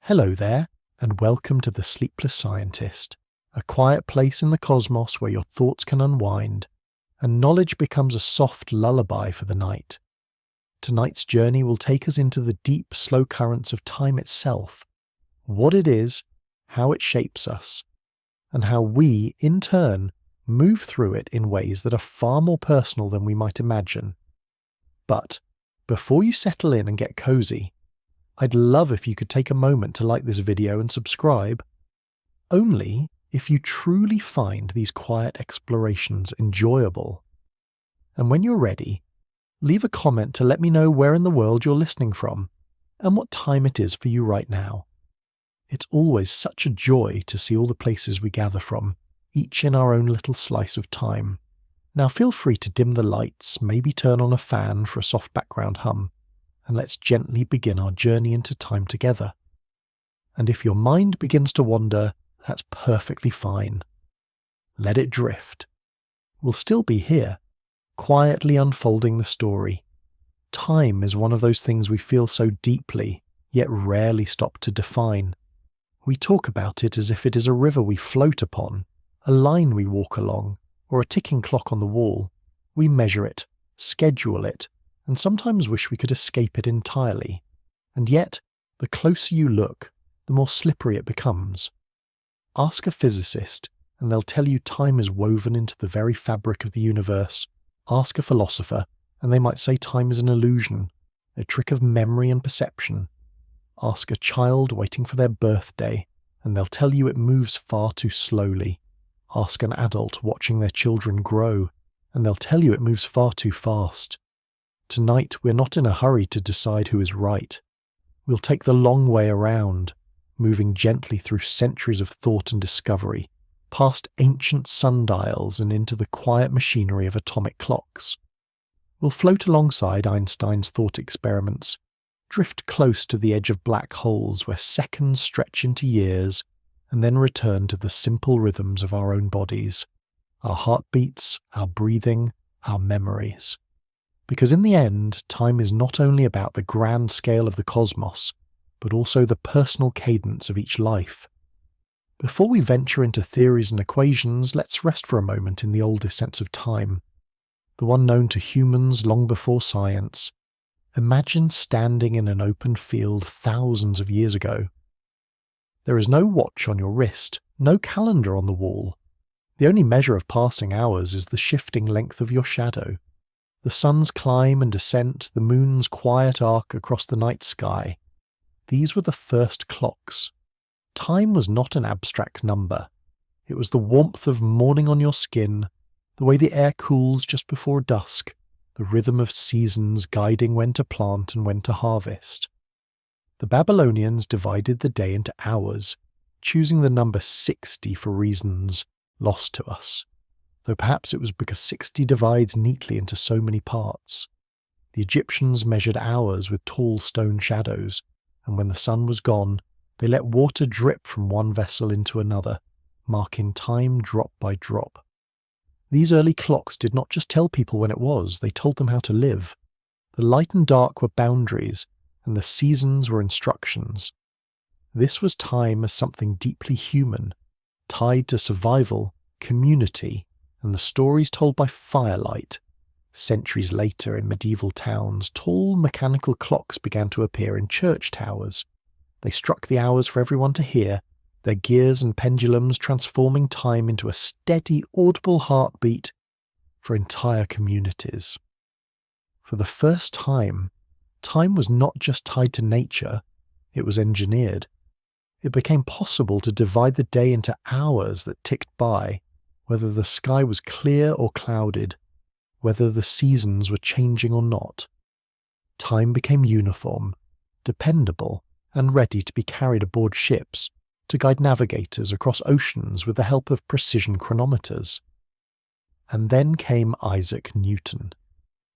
Hello there, and welcome to the Sleepless Scientist, a quiet place in the cosmos where your thoughts can unwind, and knowledge becomes a soft lullaby for the night. Tonight's journey will take us into the deep, slow currents of time itself, what it is, how it shapes us, and how we, in turn, move through it in ways that are far more personal than we might imagine. But, before you settle in and get cozy, I'd love if you could take a moment to like this video and subscribe, only if you truly find these quiet explorations enjoyable. And when you're ready, leave a comment to let me know where in the world you're listening from and what time it is for you right now. It's always such a joy to see all the places we gather from, each in our own little slice of time. Now feel free to dim the lights, maybe turn on a fan for a soft background hum, and let's gently begin our journey into time together. And if your mind begins to wander, that's perfectly fine. Let it drift. We'll still be here, quietly unfolding the story. Time is one of those things we feel so deeply, yet rarely stop to define. We talk about it as if it is a river we float upon, a line we walk along, or a ticking clock on the wall. We measure it, schedule it, and sometimes wish we could escape it entirely. And yet, the closer you look, the more slippery it becomes. Ask a physicist, and they'll tell you time is woven into the very fabric of the universe. Ask a philosopher, and they might say time is an illusion, a trick of memory and perception. Ask a child waiting for their birthday, and they'll tell you it moves far too slowly. Ask an adult watching their children grow, and they'll tell you it moves far too fast. Tonight, we're not in a hurry to decide who is right. We'll take the long way around, moving gently through centuries of thought and discovery, past ancient sundials and into the quiet machinery of atomic clocks. We'll float alongside Einstein's thought experiments, drift close to the edge of black holes where seconds stretch into years, and then return to the simple rhythms of our own bodies, our heartbeats, our breathing, our memories. Because in the end, time is not only about the grand scale of the cosmos, but also the personal cadence of each life. Before we venture into theories and equations, let's rest for a moment in the oldest sense of time, the one known to humans long before science. Imagine standing in an open field thousands of years ago. There is no watch on your wrist, no calendar on the wall. The only measure of passing hours is the shifting length of your shadow. The sun's climb and descent, the moon's quiet arc across the night sky. These were the first clocks. Time was not an abstract number. It was the warmth of morning on your skin, the way the air cools just before dusk, the rhythm of seasons guiding when to plant and when to harvest. The Babylonians divided the day into hours, choosing the number 60 for reasons lost to us, though perhaps it was because 60 divides neatly into so many parts. The Egyptians measured hours with tall stone shadows, and when the sun was gone, they let water drip from one vessel into another, marking time drop by drop. These early clocks did not just tell people when it was, they told them how to live. The light and dark were boundaries, and the seasons were instructions. This was time as something deeply human, tied to survival, community, and the stories told by firelight. Centuries later, in medieval towns, tall mechanical clocks began to appear in church towers. They struck the hours for everyone to hear, their gears and pendulums transforming time into a steady, audible heartbeat for entire communities. For the first time, time was not just tied to nature, it was engineered. It became possible to divide the day into hours that ticked by, whether the sky was clear or clouded, whether the seasons were changing or not. Time became uniform, dependable, and ready to be carried aboard ships to guide navigators across oceans with the help of precision chronometers. And then came Isaac Newton.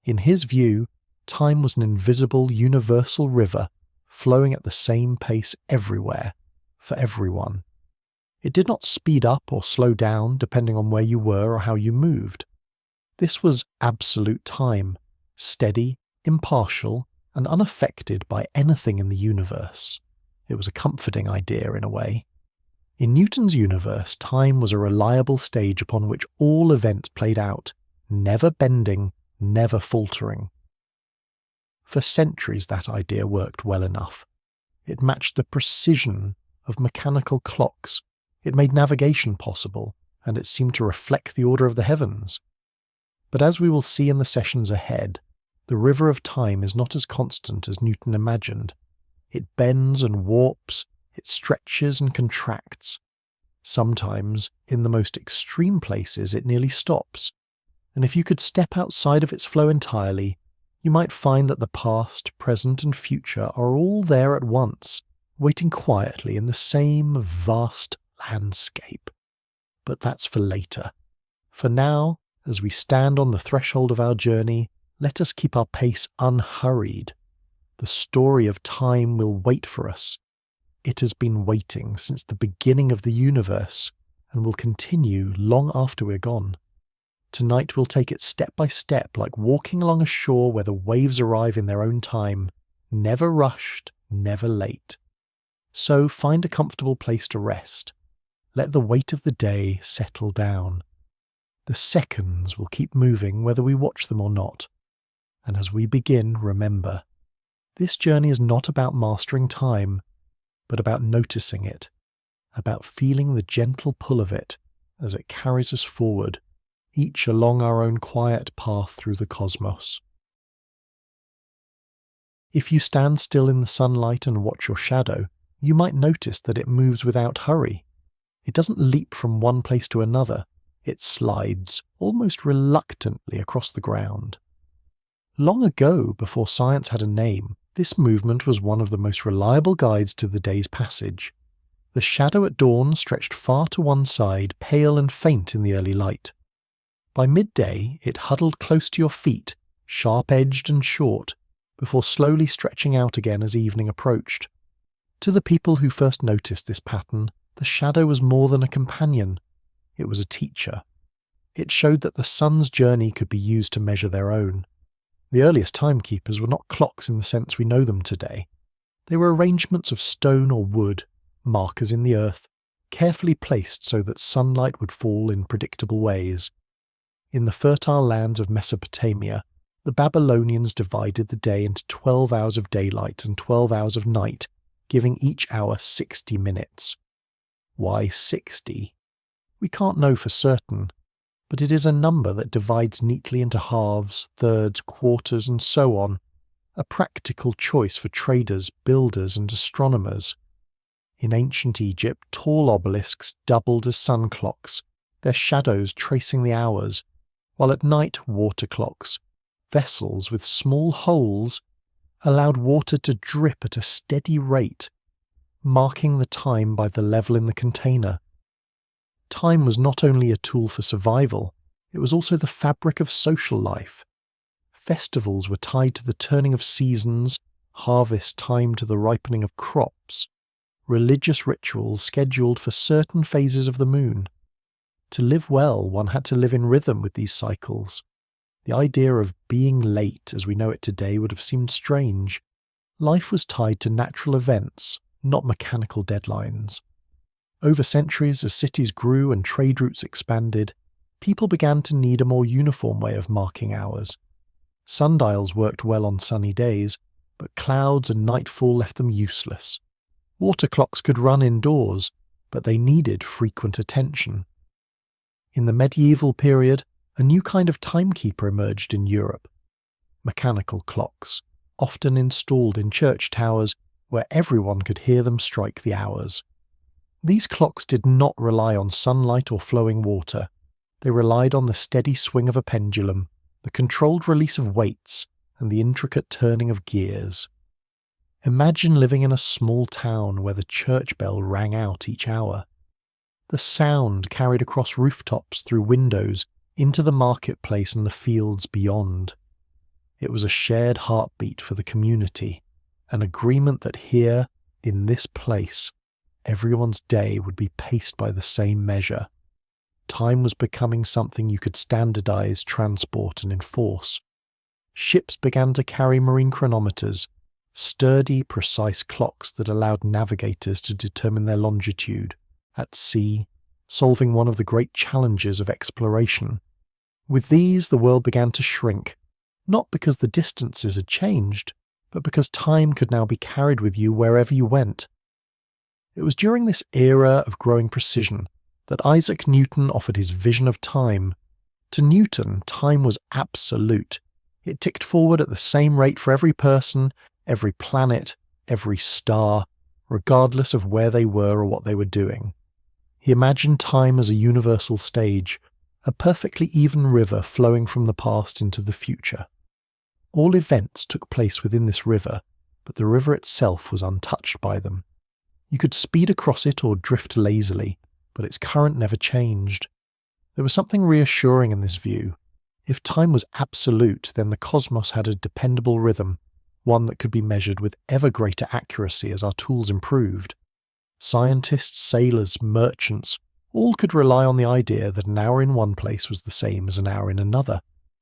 In his view, time was an invisible, universal river flowing at the same pace everywhere, for everyone. It did not speed up or slow down depending on where you were or how you moved. This was absolute time, steady, impartial, and unaffected by anything in the universe. It was a comforting idea in a way. In Newton's universe, time was a reliable stage upon which all events played out, never bending, never faltering. For centuries that idea worked well enough. It matched the precision of mechanical clocks, it made navigation possible, and it seemed to reflect the order of the heavens. But as we will see in the sessions ahead, the river of time is not as constant as Newton imagined. It bends and warps, it stretches and contracts. Sometimes, in the most extreme places, it nearly stops. And if you could step outside of its flow entirely, you might find that the past, present, and future are all there at once, waiting quietly in the same vast landscape. But that's for later. For now, as we stand on the threshold of our journey, let us keep our pace unhurried. The story of time will wait for us. It has been waiting since the beginning of the universe and will continue long after we're gone. Tonight we'll take it step by step, like walking along a shore where the waves arrive in their own time, never rushed, never late. So find a comfortable place to rest. Let the weight of the day settle down. The seconds will keep moving whether we watch them or not. And as we begin, remember, this journey is not about mastering time, but about noticing it, about feeling the gentle pull of it as it carries us forward, each along our own quiet path through the cosmos. If you stand still in the sunlight and watch your shadow, you might notice that it moves without hurry. It doesn't leap from one place to another. It slides, almost reluctantly, across the ground. Long ago, before science had a name, this movement was one of the most reliable guides to the day's passage. The shadow at dawn stretched far to one side, pale and faint in the early light. By midday, it huddled close to your feet, sharp-edged and short, before slowly stretching out again as evening approached. To the people who first noticed this pattern, the shadow was more than a companion. It was a teacher. It showed that the sun's journey could be used to measure their own. The earliest timekeepers were not clocks in the sense we know them today. They were arrangements of stone or wood, markers in the earth, carefully placed so that sunlight would fall in predictable ways. In the fertile lands of Mesopotamia, the Babylonians divided the day into 12 hours of daylight and 12 hours of night, giving each hour 60 minutes. Why 60? We can't know for certain, but it is a number that divides neatly into halves, thirds, quarters, and so on, a practical choice for traders, builders, and astronomers. In ancient Egypt, tall obelisks doubled as sun clocks, their shadows tracing the hours, while at night water clocks, vessels with small holes, allowed water to drip at a steady rate, marking the time by the level in the container. Time was not only a tool for survival, it was also the fabric of social life. Festivals were tied to the turning of seasons, harvest time to the ripening of crops, religious rituals scheduled for certain phases of the moon. To live well, one had to live in rhythm with these cycles. The idea of being late as we know it today would have seemed strange. Life was tied to natural events, not mechanical deadlines. Over centuries, as cities grew and trade routes expanded, people began to need a more uniform way of marking hours. Sundials worked well on sunny days, but clouds and nightfall left them useless. Water clocks could run indoors, but they needed frequent attention. In the medieval period, a new kind of timekeeper emerged in Europe. Mechanical clocks, often installed in church towers where everyone could hear them strike the hours. These clocks did not rely on sunlight or flowing water. They relied on the steady swing of a pendulum, the controlled release of weights, and the intricate turning of gears. Imagine living in a small town where the church bell rang out each hour. The sound carried across rooftops, through windows, into the marketplace and the fields beyond. It was a shared heartbeat for the community, an agreement that here, in this place, everyone's day would be paced by the same measure. Time was becoming something you could standardize, transport, and enforce. Ships began to carry marine chronometers, sturdy, precise clocks that allowed navigators to determine their longitude, at sea, solving one of the great challenges of exploration. With these, the world began to shrink, not because the distances had changed, but because time could now be carried with you wherever you went. It was during this era of growing precision that Isaac Newton offered his vision of time. To Newton, time was absolute. It ticked forward at the same rate for every person, every planet, every star, regardless of where they were or what they were doing. He imagined time as a universal stage, a perfectly even river flowing from the past into the future. All events took place within this river, but the river itself was untouched by them. You could speed across it or drift lazily, but its current never changed. There was something reassuring in this view. If time was absolute, then the cosmos had a dependable rhythm, one that could be measured with ever greater accuracy as our tools improved. Scientists, sailors, merchants, all could rely on the idea that an hour in one place was the same as an hour in another,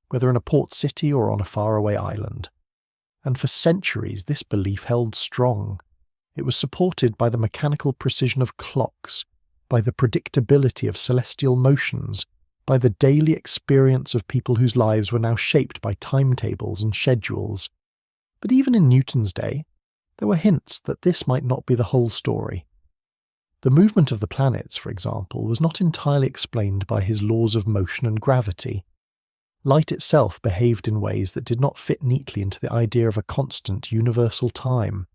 whether in a port city or on a faraway island. And for centuries this belief held strong. It was supported by the mechanical precision of clocks, by the predictability of celestial motions, by the daily experience of people whose lives were now shaped by timetables and schedules. But even in Newton's day, there were hints that this might not be the whole story. The movement of the planets, for example, was not entirely explained by his laws of motion and gravity. Light itself behaved in ways that did not fit neatly into the idea of a constant universal time.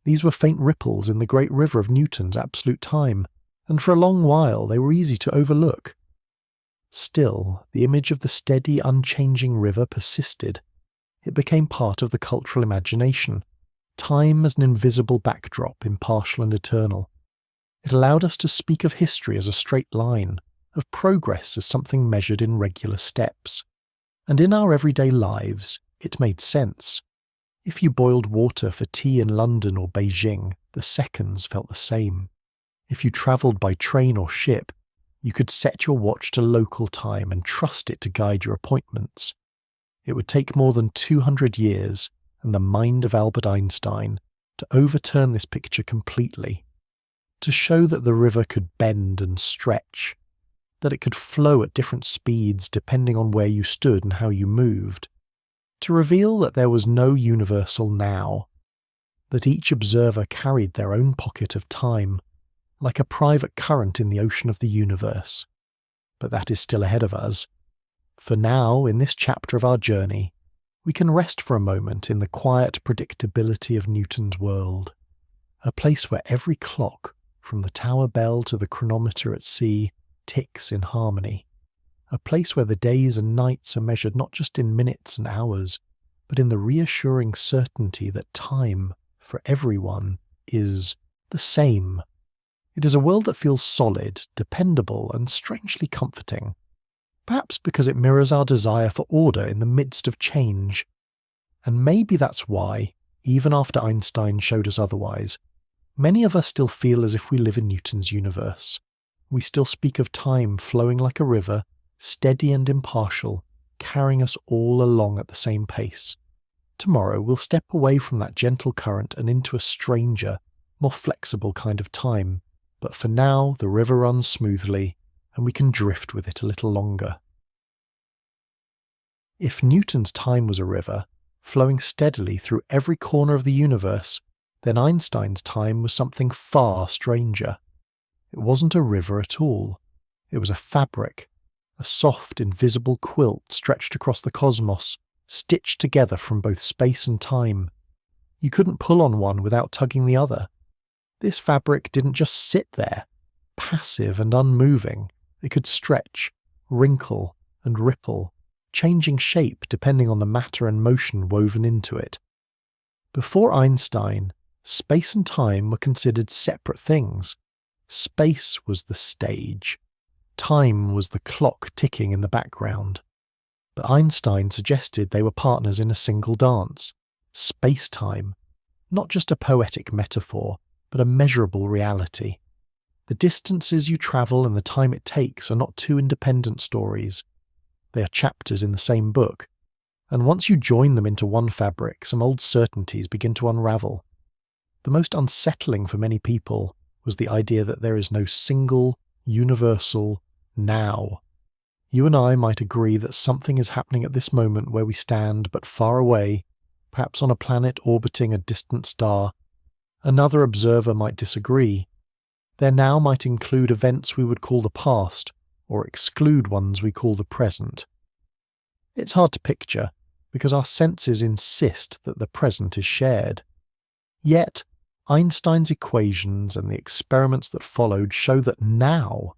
These were faint ripples in the great river of Newton's absolute time, and for a long while they were easy to overlook. Still, the image of the steady, unchanging river persisted. It became part of the cultural imagination, time as an invisible backdrop, impartial and eternal. It allowed us to speak of history as a straight line, of progress as something measured in regular steps. And in our everyday lives, it made sense. If you boiled water for tea in London or Beijing, the seconds felt the same. If you travelled by train or ship, you could set your watch to local time and trust it to guide your appointments. It would take more than 200 years and the mind of Albert Einstein to overturn this picture completely, to show that the river could bend and stretch, that it could flow at different speeds depending on where you stood and how you moved, to reveal that there was no universal now, that each observer carried their own pocket of time, like a private current in the ocean of the universe. But that is still ahead of us. For now, in this chapter of our journey, we can rest for a moment in the quiet predictability of Newton's world, a place where every clock, from the tower bell to the chronometer at sea, ticks in harmony, a place where the days and nights are measured not just in minutes and hours, but in the reassuring certainty that time, for everyone, is the same. It is a world that feels solid, dependable, and strangely comforting, perhaps because it mirrors our desire for order in the midst of change. And maybe that's why, even after Einstein showed us otherwise, many of us still feel as if we live in Newton's universe. We still speak of time flowing like a river, steady and impartial, carrying us all along at the same pace. Tomorrow we'll step away from that gentle current and into a stranger, more flexible kind of time. But for now, the river runs smoothly, and we can drift with it a little longer. If Newton's time was a river, flowing steadily through every corner of the universe, then Einstein's time was something far stranger. It wasn't a river at all. It was a fabric, a soft, invisible quilt stretched across the cosmos, stitched together from both space and time. You couldn't pull on one without tugging the other. This fabric didn't just sit there, passive and unmoving. It could stretch, wrinkle, and ripple, changing shape depending on the matter and motion woven into it. Before Einstein, space and time were considered separate things. Space was the stage. Time was the clock ticking in the background. But Einstein suggested they were partners in a single dance, space-time, not just a poetic metaphor, but a measurable reality. The distances you travel and the time it takes are not two independent stories. They are chapters in the same book, And once you join them into one fabric, some old certainties begin to unravel. The most unsettling for many people was the idea that there is no single, universal now. You and I might agree that something is happening at this moment where we stand, but far away, perhaps on a planet orbiting a distant star. Another observer might disagree. Their now might include events we would call the past, or exclude ones we call the present. It's hard to picture, because our senses insist that the present is shared. Yet, Einstein's equations and the experiments that followed show that now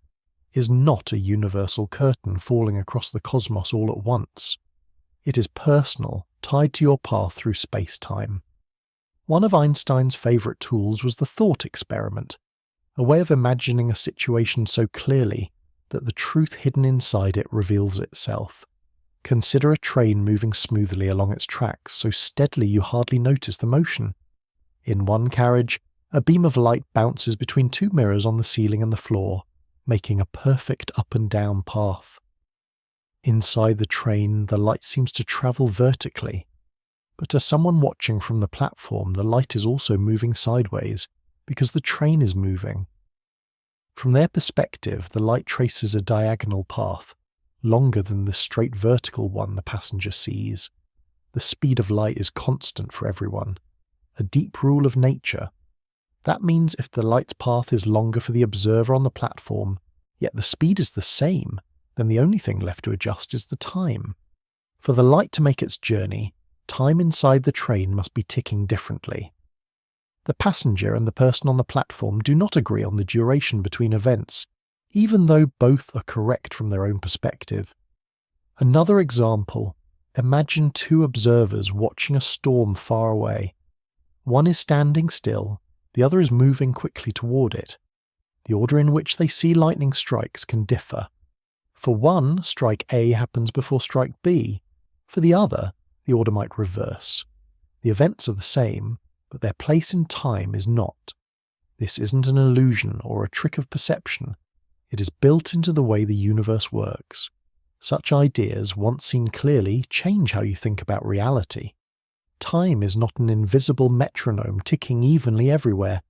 is not a universal curtain falling across the cosmos all at once. It is personal, tied to your path through space-time. One of Einstein's favourite tools was the thought experiment, a way of imagining a situation so clearly that the truth hidden inside it reveals itself. Consider a train moving smoothly along its tracks so steadily you hardly notice the motion. In one carriage, a beam of light bounces between two mirrors on the ceiling and the floor, making a perfect up and down path. Inside the train, the light seems to travel vertically, but to someone watching from the platform, the light is also moving sideways, because the train is moving. From their perspective, the light traces a diagonal path, longer than the straight vertical one the passenger sees. The speed of light is constant for everyone, a deep rule of nature. That means if the light's path is longer for the observer on the platform, yet the speed is the same, then the only thing left to adjust is the time. For the light to make its journey, time inside the train must be ticking differently. The passenger and the person on the platform do not agree on the duration between events, even though both are correct from their own perspective. Another example, imagine two observers watching a storm far away. One is standing still, the other is moving quickly toward it. The order in which they see lightning strikes can differ. For one, strike A happens before strike B. For the other, the order might reverse. The events are the same, but their place in time is not. This isn't an illusion or a trick of perception. It is built into the way the universe works. Such ideas, once seen clearly, change how you think about reality. Time is not an invisible metronome ticking evenly everywhere.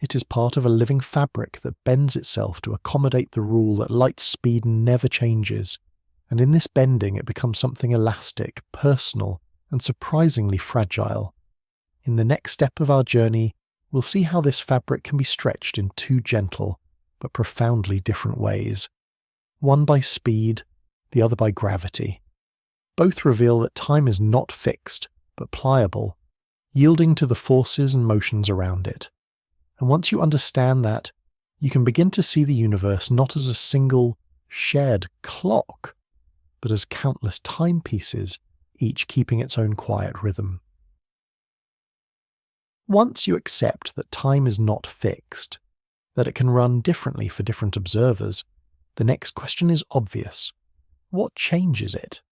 It is part of a living fabric that bends itself to accommodate the rule that light's speed never changes, and in this bending it becomes something elastic, personal, and surprisingly fragile. In the next step of our journey, we'll see how this fabric can be stretched in two gentle, but profoundly different ways. One by speed, the other by gravity. Both reveal that time is not fixed, but pliable, yielding to the forces and motions around it. And once you understand that, you can begin to see the universe not as a single, shared clock, but as countless timepieces, each keeping its own quiet rhythm. Once you accept that time is not fixed, that it can run differently for different observers, the next question is obvious. What changes it?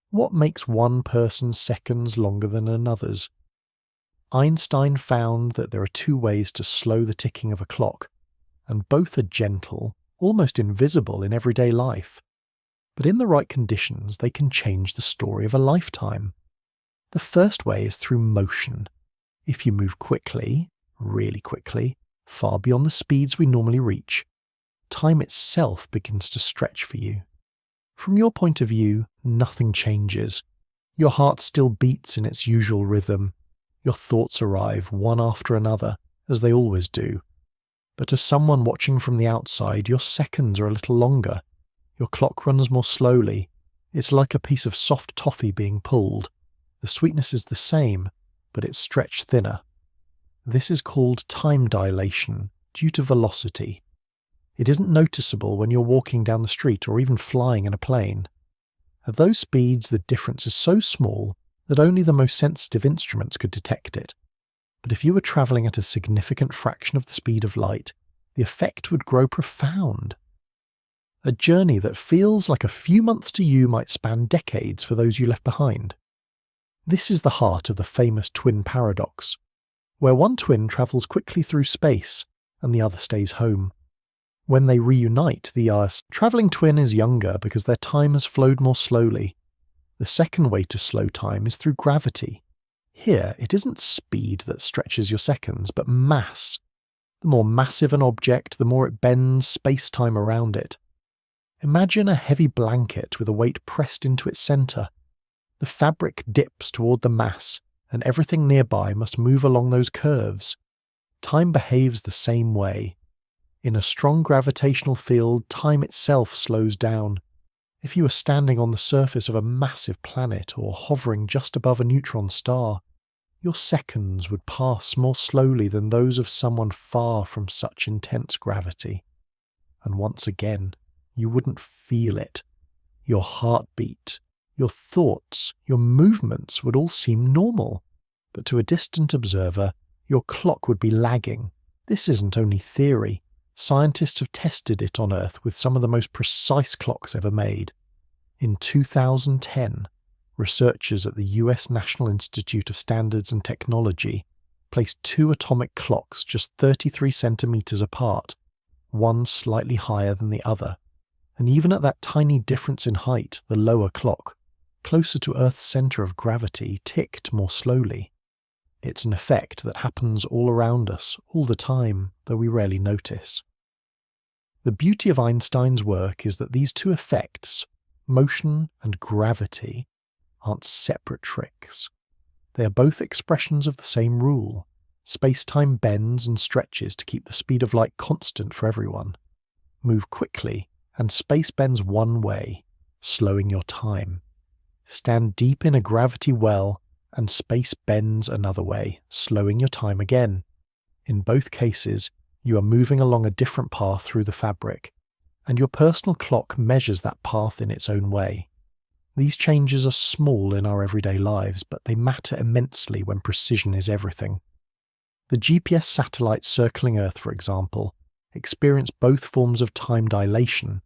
What makes one person's seconds longer than another's? Einstein found that there are two ways to slow the ticking of a clock, and both are gentle, almost invisible in everyday life. But in the right conditions, they can change the story of a lifetime. The first way is through motion. If you move quickly, really quickly, far beyond the speeds we normally reach, time itself begins to stretch for you. From your point of view, nothing changes. Your heart still beats in its usual rhythm. Your thoughts arrive one after another, as they always do. But to someone watching from the outside, your seconds are a little longer. Your clock runs more slowly. It's like a piece of soft toffee being pulled. The sweetness is the same, but it's stretched thinner. This is called time dilation, due to velocity. It isn't noticeable when you're walking down the street or even flying in a plane. At those speeds, the difference is so small that only the most sensitive instruments could detect it. But if you were travelling at a significant fraction of the speed of light, the effect would grow profound. A journey that feels like a few months to you might span decades for those you left behind. This is the heart of the famous twin paradox, where one twin travels quickly through space and the other stays home. When they reunite, the travelling twin is younger because their time has flowed more slowly. The The second way to slow time is through gravity. Here, it isn't speed that stretches your seconds, but mass. The more massive an object, the more it bends space-time around it. Imagine a heavy blanket with a weight pressed into its centre. The fabric dips toward the mass, and everything nearby must move along those curves. Time behaves the same way. In a strong gravitational field, time itself slows down. If you were standing on the surface of a massive planet or hovering just above a neutron star, your seconds would pass more slowly than those of someone far from such intense gravity. And once again, you wouldn't feel it. Your heartbeat, your thoughts, your movements would all seem normal. But to a distant observer, your clock would be lagging. This isn't only theory. Scientists have tested it on Earth with some of the most precise clocks ever made. In 2010, researchers at the US National Institute of Standards and Technology placed two atomic clocks just 33 centimeters apart, one slightly higher than the other. And even at that tiny difference in height, the lower clock, closer to Earth's center of gravity, ticked more slowly. It's an effect that happens all around us, all the time, though we rarely notice. The beauty of Einstein's work is that these two effects, motion and gravity, aren't separate tricks. They are both expressions of the same rule. Space-time bends and stretches to keep the speed of light constant for everyone. Move quickly, and space bends one way, slowing your time. Stand deep in a gravity well, and space bends another way, slowing your time again. In both cases, you are moving along a different path through the fabric, and your personal clock measures that path in its own way. These changes are small in our everyday lives, but they matter immensely when precision is everything. The GPS satellites circling Earth, for example, experience both forms of time dilation.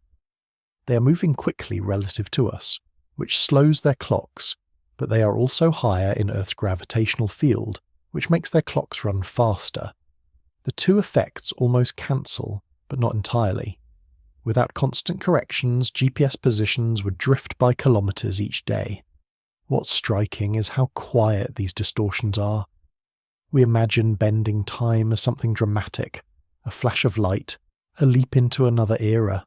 They are moving quickly relative to us, which slows their clocks, but they are also higher in Earth's gravitational field, which makes their clocks run faster. The two effects almost cancel, but not entirely. Without constant corrections, GPS positions would drift by kilometers each day. What's striking is how quiet these distortions are. We imagine bending time as something dramatic, a flash of light, a leap into another era.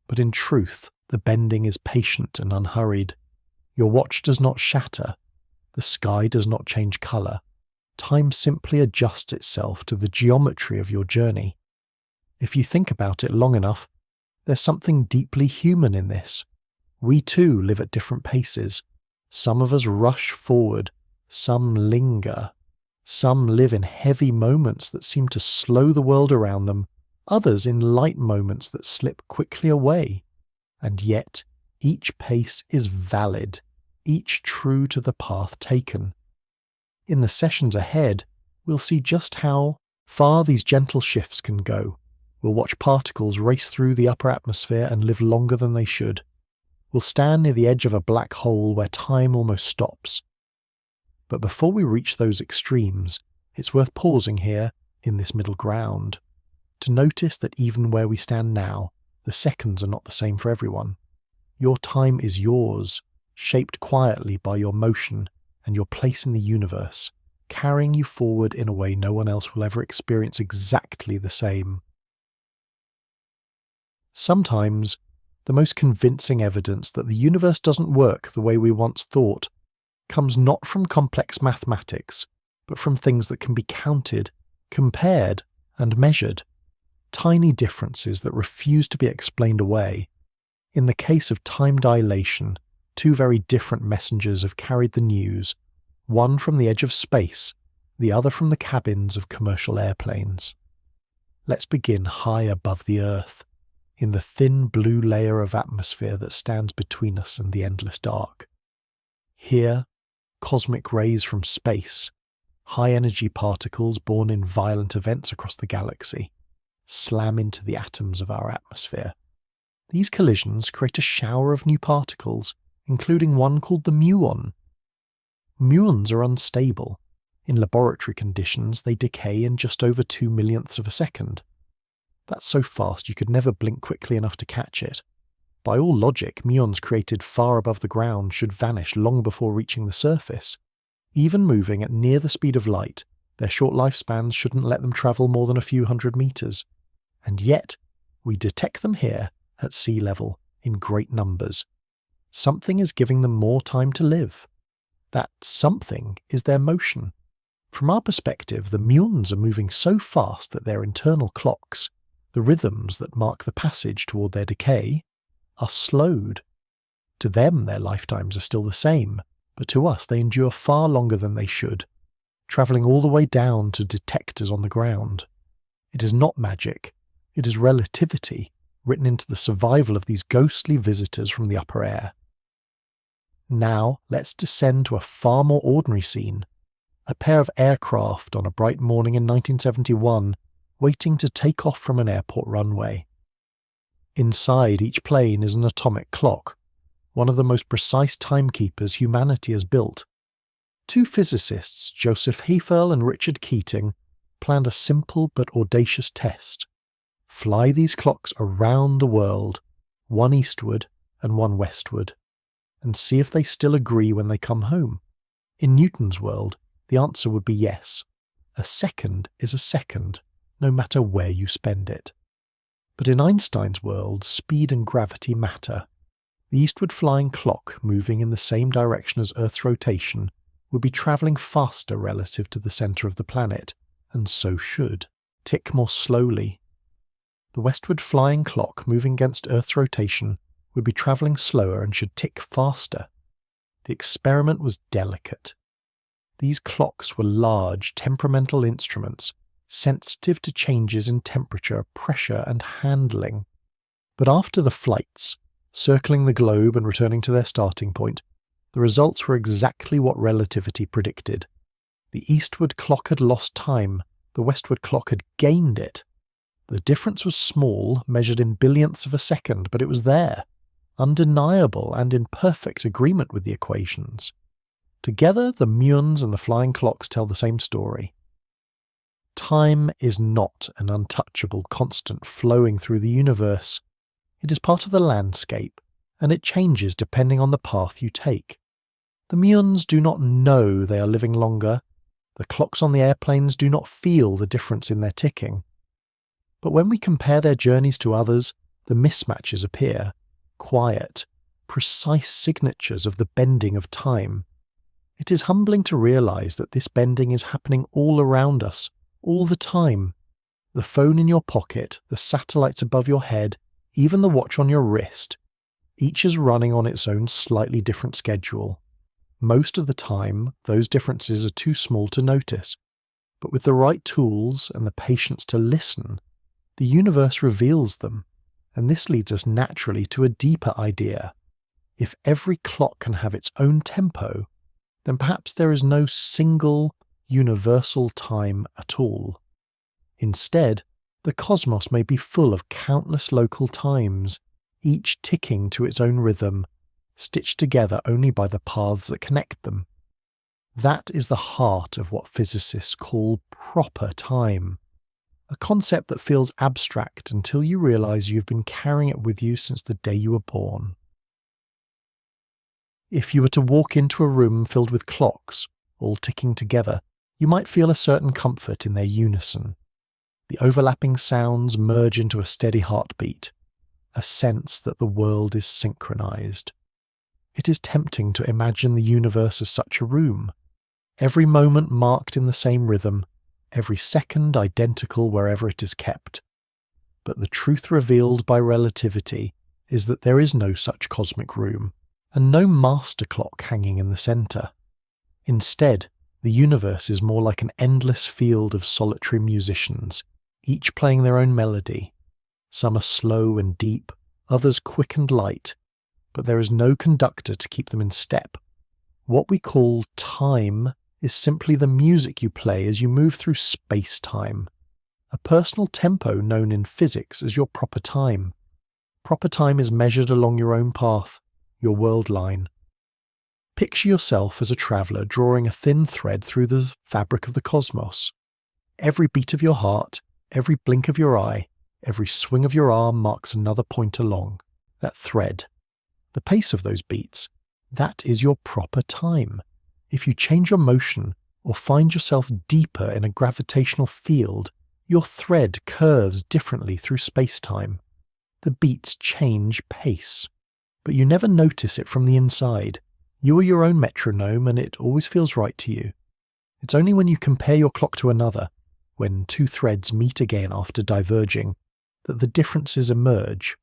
But in truth, the bending is patient and unhurried. Your watch does not shatter. The sky does not change colour. Time simply adjusts itself to the geometry of your journey. If you think about it long enough, there's something deeply human in this. We too live at different paces. Some of us rush forward, some linger. Some live in heavy moments that seem to slow the world around them, others in light moments that slip quickly away. And yet, each pace is valid, each true to the path taken. In the sessions ahead, we'll see just how far these gentle shifts can go. We'll watch particles race through the upper atmosphere and live longer than they should. We'll stand near the edge of a black hole where time almost stops. But before we reach those extremes, it's worth pausing here, in this middle ground, to notice that even where we stand now, the seconds are not the same for everyone. Your time is yours, shaped quietly by your motion and your place in the universe, carrying you forward in a way no one else will ever experience exactly the same. Sometimes, the most convincing evidence that the universe doesn't work the way we once thought comes not from complex mathematics, but from things that can be counted, compared, and measured. Tiny differences that refuse to be explained away. In the case of time dilation, two very different messengers have carried the news, one from the edge of space, the other from the cabins of commercial airplanes. Let's begin high above the Earth, in the thin blue layer of atmosphere that stands between us and the endless dark. Here, cosmic rays from space, high-energy particles born in violent events across the galaxy, slam into the atoms of our atmosphere. These collisions create a shower of new particles, including one called the muon. Muons are unstable. In laboratory conditions, they decay in just over 2/millionths of a second. That's so fast you could never blink quickly enough to catch it. By all logic, muons created far above the ground should vanish long before reaching the surface. Even moving at near the speed of light, their short lifespans shouldn't let them travel more than a few hundred meters. And yet, we detect them here at sea level in great numbers. Something is giving them more time to live. That something is their motion. From our perspective, the muons are moving so fast that their internal clocks, the rhythms that mark the passage toward their decay, are slowed. To them, their lifetimes are still the same, but to us they endure far longer than they should, travelling all the way down to detectors on the ground. It is not magic, it is relativity, written into the survival of these ghostly visitors from the upper air. Now let's descend to a far more ordinary scene. A pair of aircraft on a bright morning in 1971, waiting to take off from an airport runway. Inside each plane is an atomic clock, one of the most precise timekeepers humanity has built. Two physicists, Joseph Hefferle and Richard Keating, planned a simple but audacious test. Fly these clocks around the world, one eastward and one westward, and see if they still agree when they come home. In Newton's world, the answer would be yes. A second is a second, no matter where you spend it. But in Einstein's world, speed and gravity matter. The eastward flying clock, moving in the same direction as Earth's rotation, would be travelling faster relative to the centre of the planet, and so should tick more slowly. The westward flying clock, moving against Earth's rotation, would be travelling slower and should tick faster. The experiment was delicate. These clocks were large, temperamental instruments, sensitive to changes in temperature, pressure, and handling. But after the flights, circling the globe and returning to their starting point, the results were exactly what relativity predicted. The eastward clock had lost time, the westward clock had gained it. The difference was small, measured in billionths of a second, but it was there, undeniable and in perfect agreement with the equations. Together, the muons and the flying clocks tell the same story. Time is not an untouchable constant flowing through the universe. It is part of the landscape, and it changes depending on the path you take. The muons do not know they are living longer. The clocks on the airplanes do not feel the difference in their ticking. But when we compare their journeys to others, the mismatches appear. Quiet, precise signatures of the bending of time. It is humbling to realise that this bending is happening all around us, all the time. The phone in your pocket, the satellites above your head, even the watch on your wrist, each is running on its own slightly different schedule. Most of the time, those differences are too small to notice. But with the right tools and the patience to listen, the universe reveals them, and this leads us naturally to a deeper idea. If every clock can have its own tempo, then perhaps there is no single, universal time at all. Instead, the cosmos may be full of countless local times, each ticking to its own rhythm, stitched together only by the paths that connect them. That is the heart of what physicists call proper time, a concept that feels abstract until you realise you've been carrying it with you since the day you were born. If you were to walk into a room filled with clocks, all ticking together, you might feel a certain comfort in their unison. The overlapping sounds merge into a steady heartbeat, a sense that the world is synchronized. It is tempting to imagine the universe as such a room, every moment marked in the same rhythm, every second identical wherever it is kept. But the truth revealed by relativity is that there is no such cosmic room, and no master clock hanging in the centre. Instead, the universe is more like an endless field of solitary musicians, each playing their own melody. Some are slow and deep, others quick and light, but there is no conductor to keep them in step. What we call time is simply the music you play as you move through space-time, a personal tempo known in physics as your proper time. Proper time is measured along your own path, your world line. Picture yourself as a traveller drawing a thin thread through the fabric of the cosmos. Every beat of your heart, every blink of your eye, every swing of your arm marks another point along. that thread. The pace of those beats, that is your proper time. If you change your motion or find yourself deeper in a gravitational field, your thread curves differently through space-time. The beats change pace, but you never notice it from the inside. You are your own metronome and it always feels right to you. It's only when you compare your clock to another, when two threads meet again after diverging, that the differences emerge.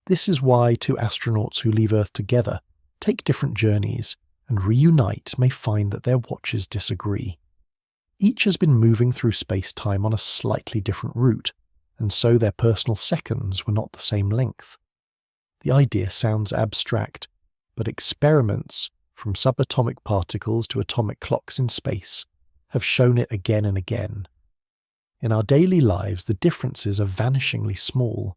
This is why two astronauts who leave Earth together, take different journeys, and reunite may find that their watches disagree. Each has been moving through space-time on a slightly different route, and so their personal seconds were not the same length. The idea sounds abstract, but experiments, from subatomic particles to atomic clocks in space, have shown it again and again. In our daily lives, the differences are vanishingly small.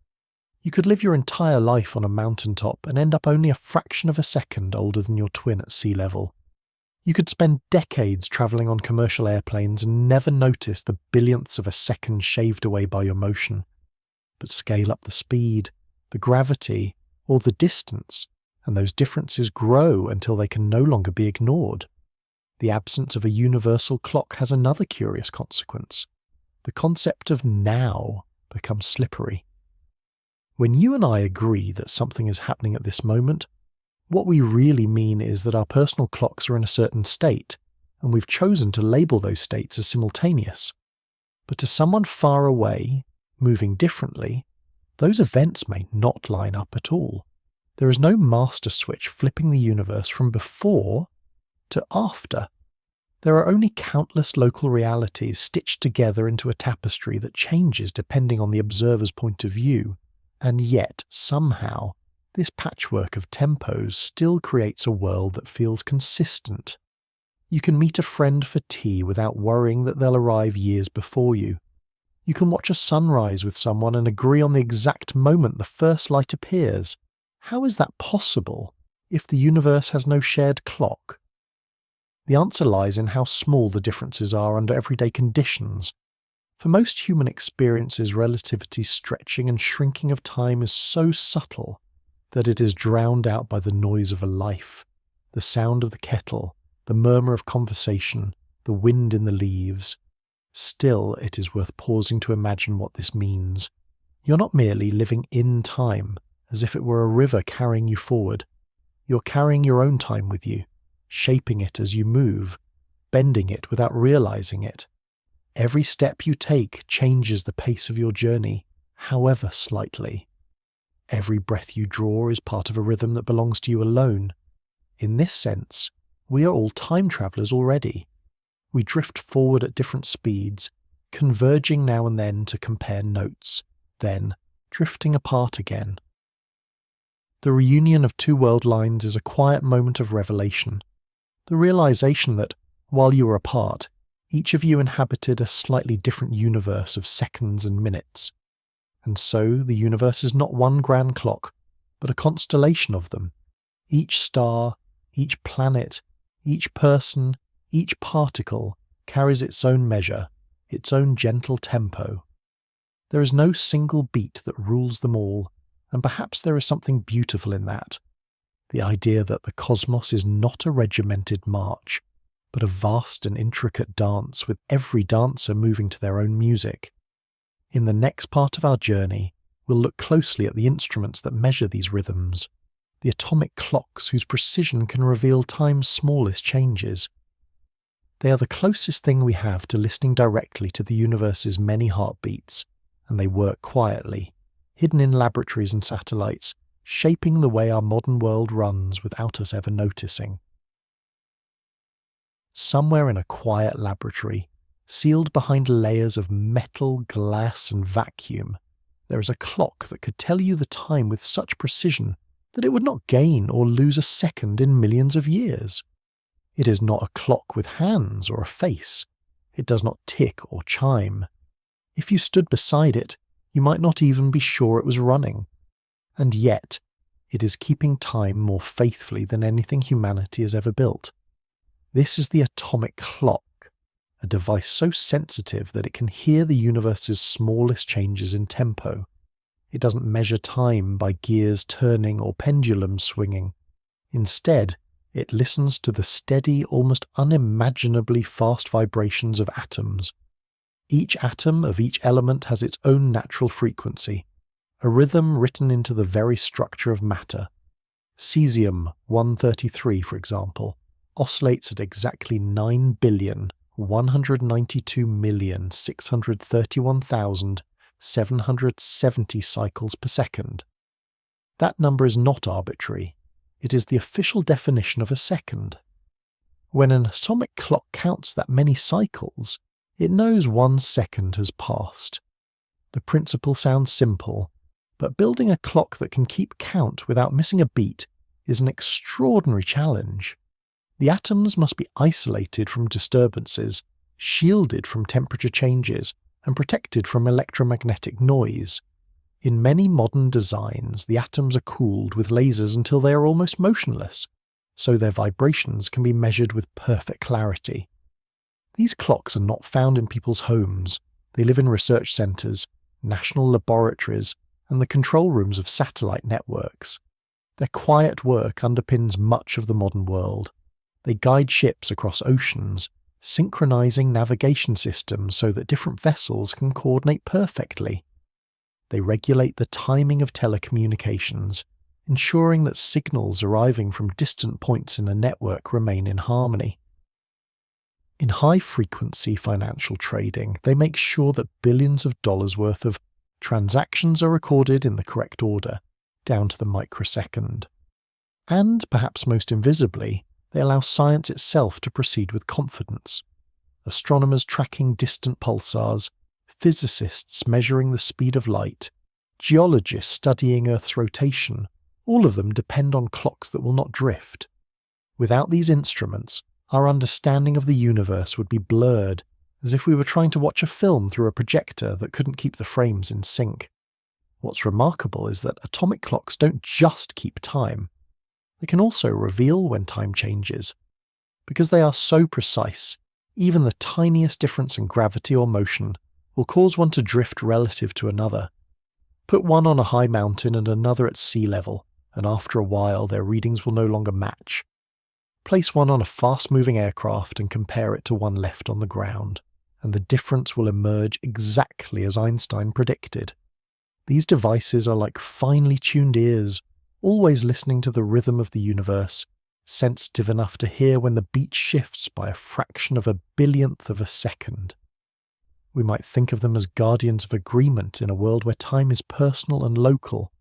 You could live your entire life on a mountaintop and end up only a fraction of a second older than your twin at sea level. You could spend decades travelling on commercial airplanes and never notice the billionths of a second shaved away by your motion. But scale up the speed, the gravity, or the distance, and those differences grow until they can no longer be ignored. The absence of a universal clock has another curious consequence. The concept of now becomes slippery. When you and I agree that something is happening at this moment, what we really mean is that our personal clocks are in a certain state, and we've chosen to label those states as simultaneous. But to someone far away, moving differently, those events may not line up at all. There is no master switch flipping the universe from before to after. There are only countless local realities stitched together into a tapestry that changes depending on the observer's point of view. And yet, somehow, this patchwork of tempos still creates a world that feels consistent. You can meet a friend for tea without worrying that they'll arrive years before you. You can watch a sunrise with someone and agree on the exact moment the first light appears. How is that possible if the universe has no shared clock? The answer lies in how small the differences are under everyday conditions. For most human experiences, relativity's stretching and shrinking of time is so subtle that it is drowned out by the noise of a life, the sound of the kettle, the murmur of conversation, the wind in the leaves. Still, it is worth pausing to imagine what this means. You're not merely living in time, as if it were a river carrying you forward. You're carrying your own time with you, shaping it as you move, bending it without realizing it. Every step you take changes the pace of your journey, however slightly. Every breath you draw is part of a rhythm that belongs to you alone. In this sense, we are all time travelers already. We drift forward at different speeds, converging now and then to compare notes, then drifting apart again. The reunion of two world lines is a quiet moment of revelation. The realization that, while you were apart, each of you inhabited a slightly different universe of seconds and minutes. And so the universe is not one grand clock, but a constellation of them. Each star, each planet, each person, each particle carries its own measure, its own gentle tempo. There is no single beat that rules them all, and perhaps there is something beautiful in that. The idea that the cosmos is not a regimented march, but a vast and intricate dance with every dancer moving to their own music. In the next part of our journey, we'll look closely at the instruments that measure these rhythms, the atomic clocks whose precision can reveal time's smallest changes. They are the closest thing we have to listening directly to the universe's many heartbeats, and they work quietly, hidden in laboratories and satellites, shaping the way our modern world runs without us ever noticing. Somewhere in a quiet laboratory, sealed behind layers of metal, glass, and vacuum, there is a clock that could tell you the time with such precision that it would not gain or lose a second in millions of years. It is not a clock with hands or a face. It does not tick or chime. If you stood beside it, you might not even be sure it was running. And yet, it is keeping time more faithfully than anything humanity has ever built. This is the atomic clock, a device so sensitive that it can hear the universe's smallest changes in tempo. It doesn't measure time by gears turning or pendulums swinging. Instead, it listens to the steady, almost unimaginably fast vibrations of atoms. Each atom of each element has its own natural frequency, a rhythm written into the very structure of matter. Cesium-133, for example, oscillates at exactly 9,192,631,770 cycles per second. That number is not arbitrary. It is the official definition of a second. When an atomic clock counts that many cycles, it knows 1 second has passed. The principle sounds simple, but building a clock that can keep count without missing a beat is an extraordinary challenge. The atoms must be isolated from disturbances, shielded from temperature changes, and protected from electromagnetic noise. In many modern designs, the atoms are cooled with lasers until they are almost motionless, so their vibrations can be measured with perfect clarity. These clocks are not found in people's homes. They live in research centres, national laboratories, and the control rooms of satellite networks. Their quiet work underpins much of the modern world. They guide ships across oceans, synchronizing navigation systems so that different vessels can coordinate perfectly. They regulate the timing of telecommunications, ensuring that signals arriving from distant points in a network remain in harmony. In high-frequency financial trading, they make sure that billions of dollars worth of transactions are recorded in the correct order, down to the microsecond. And, perhaps most invisibly, they allow science itself to proceed with confidence. Astronomers tracking distant pulsars, physicists measuring the speed of light, geologists studying Earth's rotation, all of them depend on clocks that will not drift. Without these instruments, our understanding of the universe would be blurred, as if we were trying to watch a film through a projector that couldn't keep the frames in sync. What's remarkable is that atomic clocks don't just keep time. They can also reveal when time changes. Because they are so precise, even the tiniest difference in gravity or motion will cause one to drift relative to another. Put one on a high mountain and another at sea level, and after a while their readings will no longer match. Place one on a fast-moving aircraft and compare it to one left on the ground, and the difference will emerge exactly as Einstein predicted. These devices are like finely tuned ears, always listening to the rhythm of the universe, sensitive enough to hear when the beat shifts by a fraction of a billionth of a second. We might think of them as guardians of agreement in a world where time is personal and local.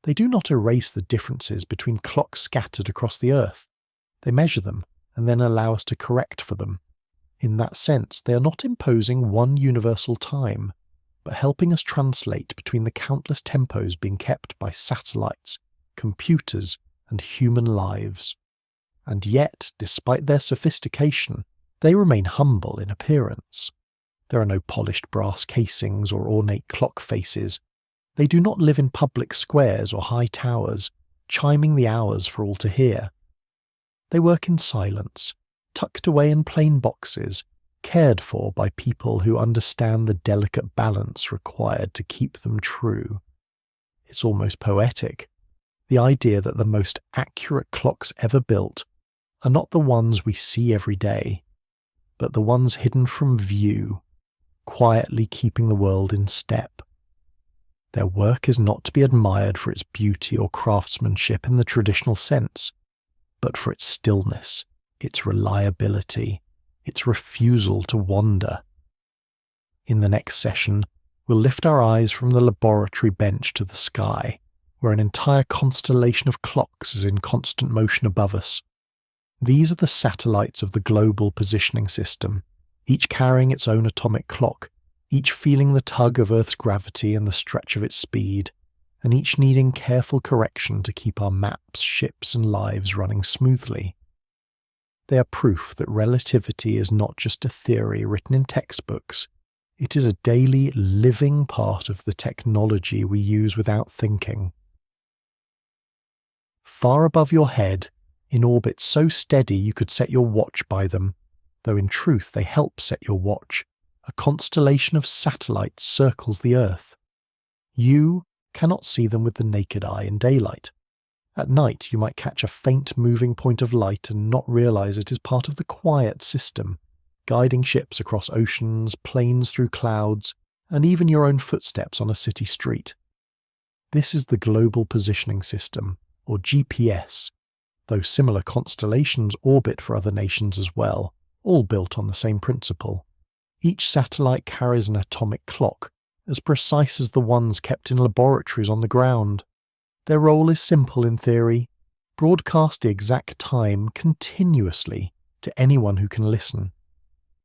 They do not erase the differences between clocks scattered across the earth. They measure them and then allow us to correct for them. In that sense, they are not imposing one universal time, but helping us translate between the countless tempos being kept by satellites, computers, and human lives. And yet, despite their sophistication, they remain humble in appearance. There are no polished brass casings or ornate clock faces. They do not live in public squares or high towers, chiming the hours for all to hear. They work in silence, tucked away in plain boxes, cared for by people who understand the delicate balance required to keep them true. It's almost poetic. The idea that the most accurate clocks ever built are not the ones we see every day, but the ones hidden from view, quietly keeping the world in step. Their work is not to be admired for its beauty or craftsmanship in the traditional sense, but for its stillness, its reliability, its refusal to wander. In the next session, we'll lift our eyes from the laboratory bench to the sky, where an entire constellation of clocks is in constant motion above us. These are the satellites of the global positioning system, each carrying its own atomic clock, each feeling the tug of Earth's gravity and the stretch of its speed, and each needing careful correction to keep our maps, ships, and lives running smoothly. They are proof that relativity is not just a theory written in textbooks. It is a daily, living part of the technology we use without thinking. Far above your head, in orbit so steady you could set your watch by them, though in truth they help set your watch, a constellation of satellites circles the Earth. You, cannot see them with the naked eye in daylight. At night, you might catch a faint moving point of light and not realize it is part of the quiet system, guiding ships across oceans, planes through clouds, and even your own footsteps on a city street. This is the Global Positioning System, or GPS, though similar constellations orbit for other nations as well, all built on the same principle. Each satellite carries an atomic clock, as precise as the ones kept in laboratories on the ground. Their role is simple in theory: broadcast the exact time continuously to anyone who can listen.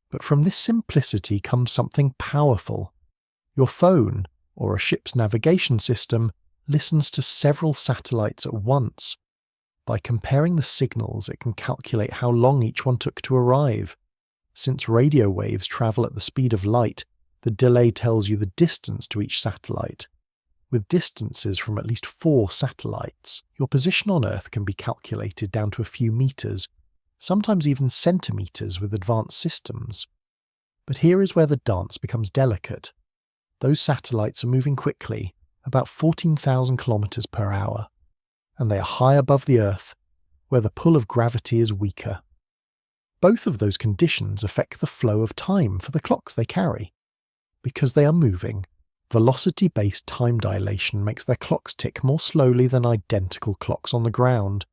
But from this simplicity comes something powerful. Your phone, or a ship's navigation system, listens to several satellites at once. By comparing the signals, it can calculate how long each one took to arrive. Since radio waves travel at the speed of light, the delay tells you the distance to each satellite. With distances from at least 4 satellites, your position on Earth can be calculated down to a few meters, sometimes even centimeters with advanced systems. But here is where the dance becomes delicate. Those satellites are moving quickly, about 14,000 kilometers per hour, and they are high above the Earth, where the pull of gravity is weaker. Both of those conditions affect the flow of time for the clocks they carry. Because they are moving, velocity-based time dilation makes their clocks tick more slowly than identical clocks on the ground.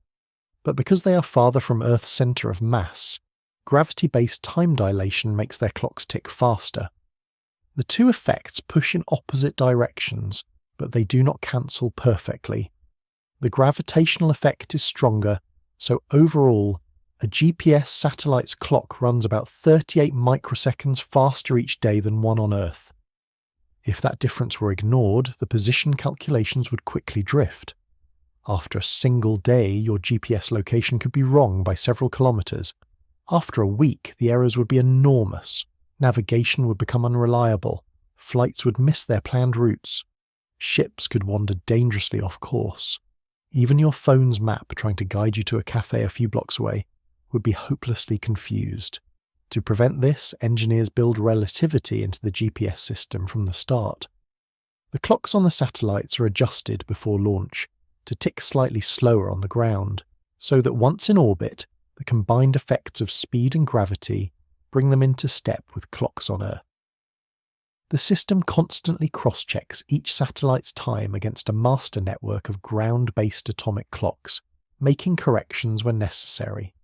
But because they are farther from Earth's centre of mass, gravity-based time dilation makes their clocks tick faster. The two effects push in opposite directions, but they do not cancel perfectly. The gravitational effect is stronger, so overall, a GPS satellite's clock runs about 38 microseconds faster each day than one on Earth. If that difference were ignored, the position calculations would quickly drift. After a single day, your GPS location could be wrong by several kilometers. After a week, the errors would be enormous. Navigation would become unreliable. Flights would miss their planned routes. Ships could wander dangerously off course. Even your phone's map trying to guide you to a cafe a few blocks away would be hopelessly confused. To prevent this, engineers build relativity into the GPS system from the start. The clocks on the satellites are adjusted before launch to tick slightly slower on the ground, so that once in orbit, the combined effects of speed and gravity bring them into step with clocks on Earth. The system constantly cross-checks each satellite's time against a master network of ground-based atomic clocks, making corrections when necessary.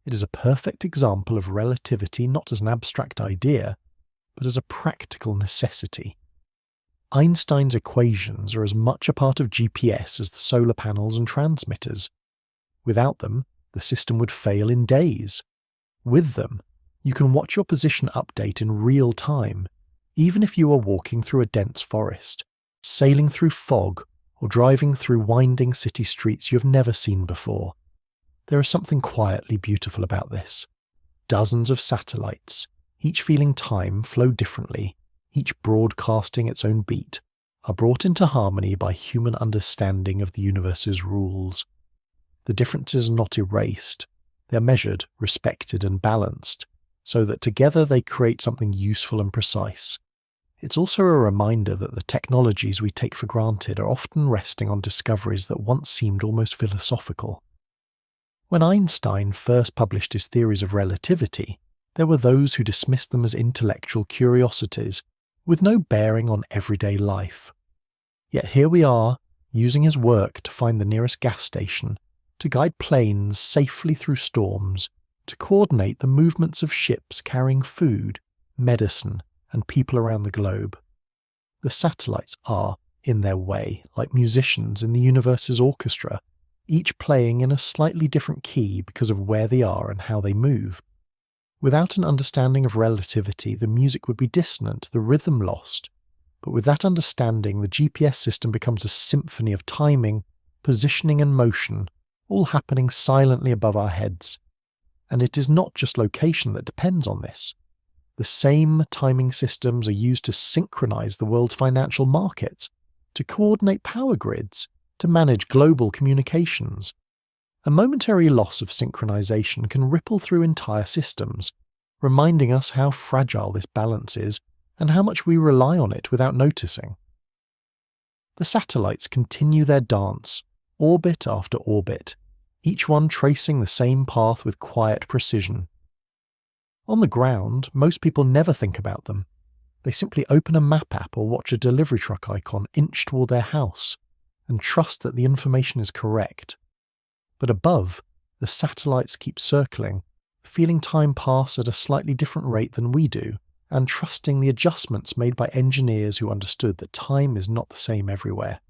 It is a perfect example of relativity not as an abstract idea, but as a practical necessity. Einstein's equations are as much a part of GPS as the solar panels and transmitters. Without them, the system would fail in days. With them, you can watch your position update in real time, even if you are walking through a dense forest, sailing through fog, or driving through winding city streets you have never seen before. There is something quietly beautiful about this. Dozens of satellites, each feeling time flow differently, each broadcasting its own beat, are brought into harmony by human understanding of the universe's rules. The differences are not erased. They are measured, respected, and balanced, so that together they create something useful and precise. It's also a reminder that the technologies we take for granted are often resting on discoveries that once seemed almost philosophical. When Einstein first published his theories of relativity, there were those who dismissed them as intellectual curiosities, with no bearing on everyday life. Yet here we are, using his work to find the nearest gas station, to guide planes safely through storms, to coordinate the movements of ships carrying food, medicine, and people around the globe. The satellites are, in their way, like musicians in the universe's orchestra, each playing in a slightly different key because of where they are and how they move. Without an understanding of relativity, the music would be dissonant, the rhythm lost. But with that understanding, the GPS system becomes a symphony of timing, positioning and motion, all happening silently above our heads. And it is not just location that depends on this. The same timing systems are used to synchronize the world's financial markets, to coordinate power grids, to manage global communications. A momentary loss of synchronization can ripple through entire systems, reminding us how fragile this balance is and how much we rely on it without noticing. The satellites continue their dance, orbit after orbit, each one tracing the same path with quiet precision. On the ground, most people never think about them. They simply open a map app or watch a delivery truck icon inch toward their house and trust that the information is correct. But above, the satellites keep circling, feeling time pass at a slightly different rate than we do, and trusting the adjustments made by engineers who understood that time is not the same everywhere.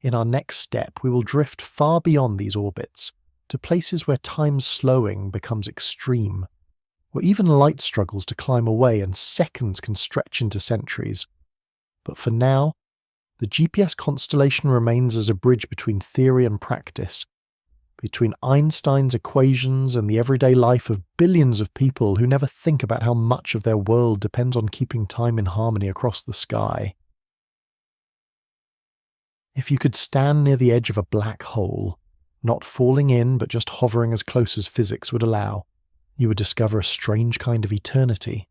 In our next step, we will drift far beyond these orbits, to places where time's slowing becomes extreme, where even light struggles to climb away and seconds can stretch into centuries. But for now, the GPS constellation remains as a bridge between theory and practice, between Einstein's equations and the everyday life of billions of people who never think about how much of their world depends on keeping time in harmony across the sky. If you could stand near the edge of a black hole, not falling in but just hovering as close as physics would allow, you would discover a strange kind of eternity.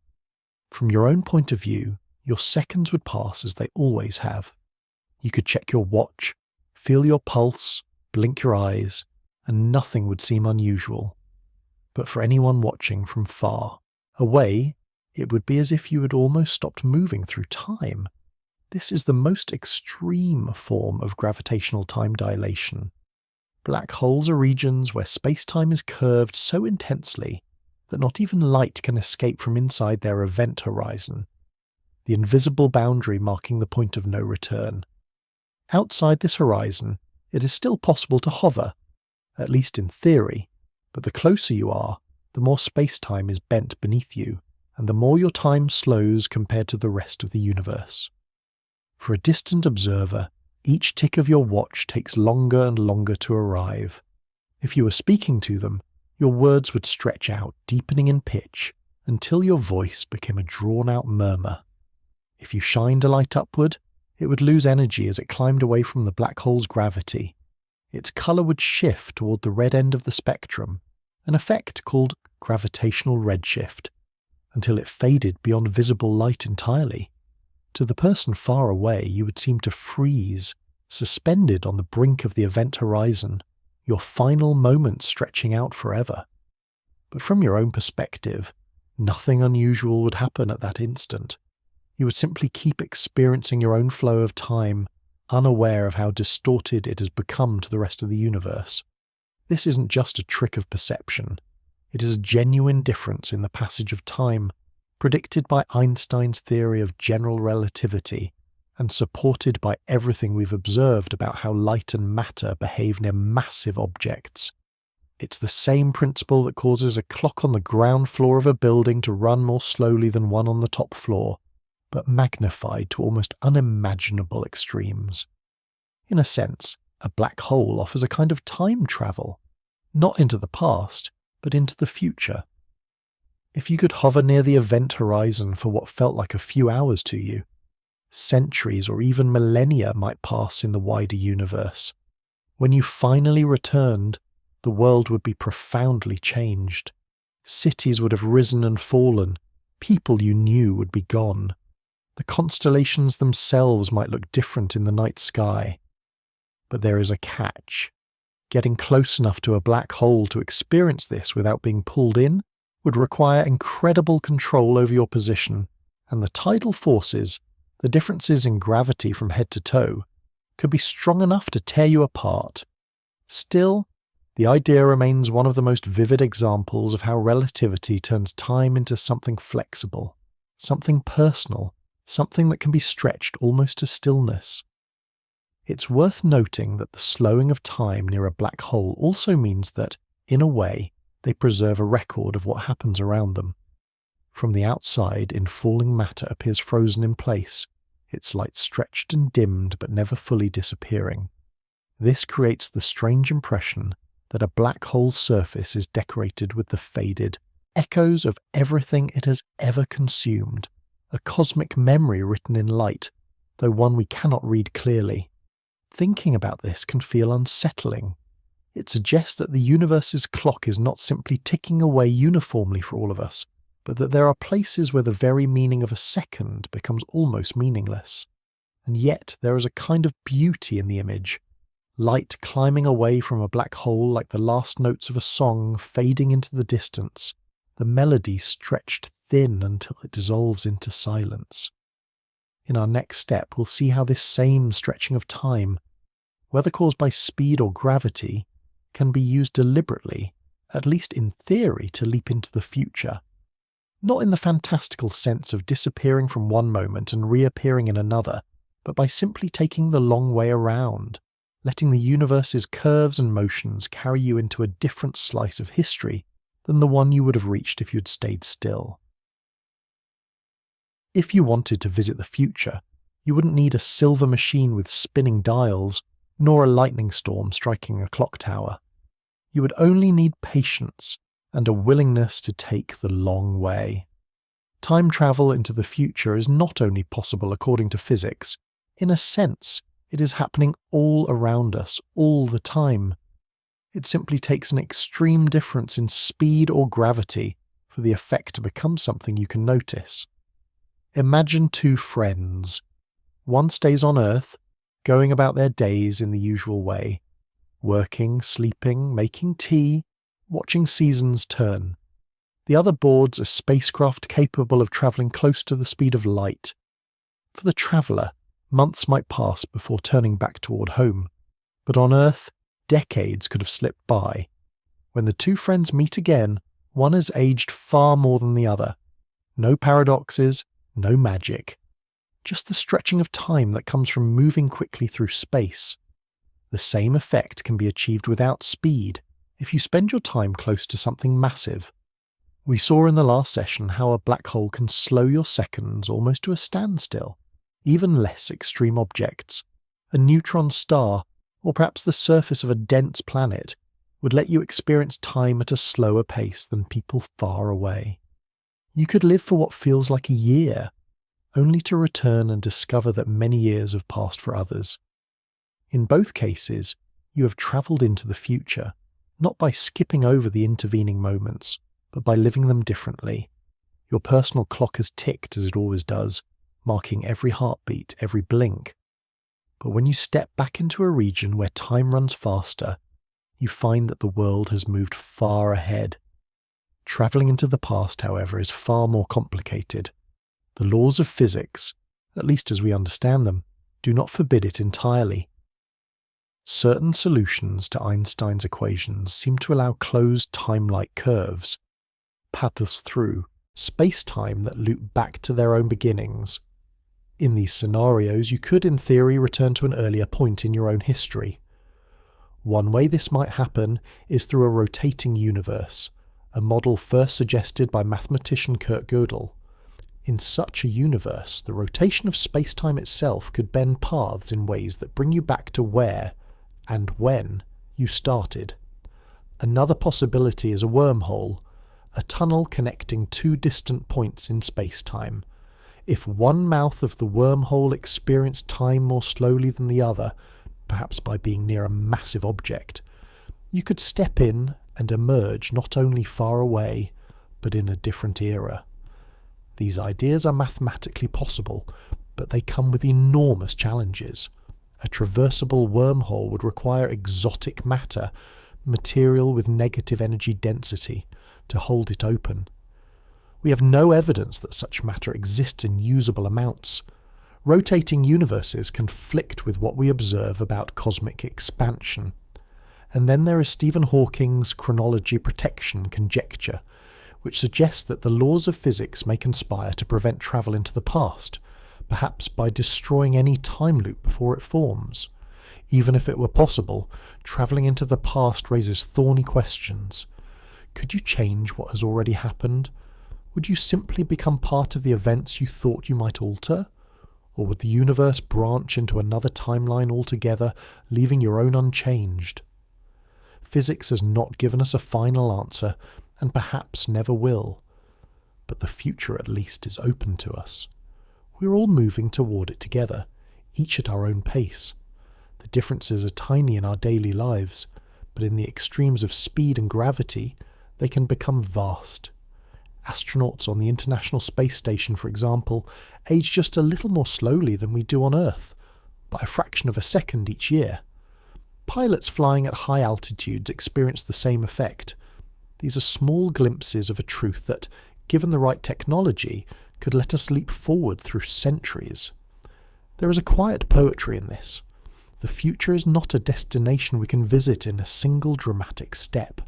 From your own point of view, your seconds would pass as they always have. You could check your watch, feel your pulse, blink your eyes, and nothing would seem unusual. But for anyone watching from far away, it would be as if you had almost stopped moving through time. This is the most extreme form of gravitational time dilation. Black holes are regions where space-time is curved so intensely that not even light can escape from inside their event horizon, the invisible boundary marking the point of no return. Outside this horizon, it is still possible to hover, at least in theory, but the closer you are, the more space-time is bent beneath you, and the more your time slows compared to the rest of the universe. For a distant observer, each tick of your watch takes longer and longer to arrive. If you were speaking to them, your words would stretch out, deepening in pitch, until your voice became a drawn-out murmur. If you shined a light upward, it would lose energy as it climbed away from the black hole's gravity. Its colour would shift toward the red end of the spectrum, an effect called gravitational redshift, until it faded beyond visible light entirely. To the person far away, you would seem to freeze, suspended on the brink of the event horizon, your final moment stretching out forever. But from your own perspective, nothing unusual would happen at that instant. You would simply keep experiencing your own flow of time, unaware of how distorted it has become to the rest of the universe. This isn't just a trick of perception. It is a genuine difference in the passage of time, predicted by Einstein's theory of general relativity, and supported by everything we've observed about how light and matter behave near massive objects. It's the same principle that causes a clock on the ground floor of a building to run more slowly than one on the top floor, but magnified to almost unimaginable extremes. In a sense, a black hole offers a kind of time travel, not into the past, but into the future. If you could hover near the event horizon for what felt like a few hours to you, centuries or even millennia might pass in the wider universe. When you finally returned, the world would be profoundly changed. Cities would have risen and fallen, people you knew would be gone. The constellations themselves might look different in the night sky. But there is a catch. Getting close enough to a black hole to experience this without being pulled in would require incredible control over your position, and the tidal forces, the differences in gravity from head to toe, could be strong enough to tear you apart. Still, the idea remains one of the most vivid examples of how relativity turns time into something flexible, something personal, something that can be stretched almost to stillness. It's worth noting that the slowing of time near a black hole also means that, in a way, they preserve a record of what happens around them. From the outside, in falling matter appears frozen in place, its light stretched and dimmed but never fully disappearing. This creates the strange impression that a black hole's surface is decorated with the faded echoes of everything it has ever consumed, a cosmic memory written in light, though one we cannot read clearly. Thinking about this can feel unsettling. It suggests that the universe's clock is not simply ticking away uniformly for all of us, but that there are places where the very meaning of a second becomes almost meaningless. and yet there is a kind of beauty in the image. Light climbing away from a black hole like the last notes of a song fading into the distance, the melody stretched thin until it dissolves into silence. In our next step, we'll see how this same stretching of time, whether caused by speed or gravity, can be used deliberately, at least in theory, to leap into the future. Not in the fantastical sense of disappearing from one moment and reappearing in another, but by simply taking the long way around, letting the universe's curves and motions carry you into a different slice of history than the one you would have reached if you had stayed still. If you wanted to visit the future, you wouldn't need a silver machine with spinning dials, nor a lightning storm striking a clock tower. You would only need patience and a willingness to take the long way. Time travel into the future is not only possible according to physics, in a sense, it is happening all around us, all the time. It simply takes an extreme difference in speed or gravity for the effect to become something you can notice. Imagine two friends. One stays on Earth, going about their days in the usual way, working, sleeping, making tea, watching seasons turn. The other boards a spacecraft capable of travelling close to the speed of light. For the traveller, months might pass before turning back toward home, but on Earth, decades could have slipped by. When the two friends meet again, one has aged far more than the other. No paradoxes, no magic. Just the stretching of time that comes from moving quickly through space. The same effect can be achieved without speed if you spend your time close to something massive. We saw in the last session how a black hole can slow your seconds almost to a standstill. Even less extreme objects, a neutron star, or perhaps the surface of a dense planet, would let you experience time at a slower pace than people far away. You could live for what feels like a year, only to return and discover that many years have passed for others. In both cases, you have travelled into the future, not by skipping over the intervening moments, but by living them differently. Your personal clock has ticked as it always does, marking every heartbeat, every blink. But when you step back into a region where time runs faster, you find that the world has moved far ahead. Travelling into the past, however, is far more complicated. The laws of physics, at least as we understand them, do not forbid it entirely. Certain solutions to Einstein's equations seem to allow closed time-like curves, paths through space-time that loop back to their own beginnings. In these scenarios, you could in theory return to an earlier point in your own history. One way this might happen is through a rotating universe, a model first suggested by mathematician Kurt Gödel. In such a universe, the rotation of space-time itself could bend paths in ways that bring you back to where, and when, you started. Another possibility is a wormhole, a tunnel connecting two distant points in space-time. If one mouth of the wormhole experienced time more slowly than the other, perhaps by being near a massive object, you could step in and emerge not only far away, but in a different era. These ideas are mathematically possible, but they come with enormous challenges. A traversable wormhole would require exotic matter, material with negative energy density, to hold it open. We have no evidence that such matter exists in usable amounts. Rotating universes conflict with what we observe about cosmic expansion. And then there is Stephen Hawking's chronology protection conjecture, which suggests that the laws of physics may conspire to prevent travel into the past, perhaps by destroying any time loop before it forms. Even if it were possible, travelling into the past raises thorny questions. Could you change what has already happened? Would you simply become part of the events you thought you might alter? Or would the universe branch into another timeline altogether, leaving your own unchanged? Physics has not given us a final answer, and perhaps never will. But the future at least is open to us. We're all moving toward it together, each at our own pace. The differences are tiny in our daily lives, but in the extremes of speed and gravity, they can become vast. Astronauts on the International Space Station, for example, age just a little more slowly than we do on Earth, by a fraction of a second each year. Pilots flying at high altitudes experience the same effect. These are small glimpses of a truth that, given the right technology, could let us leap forward through centuries. There is a quiet poetry in this. The future is not a destination we can visit in a single dramatic step.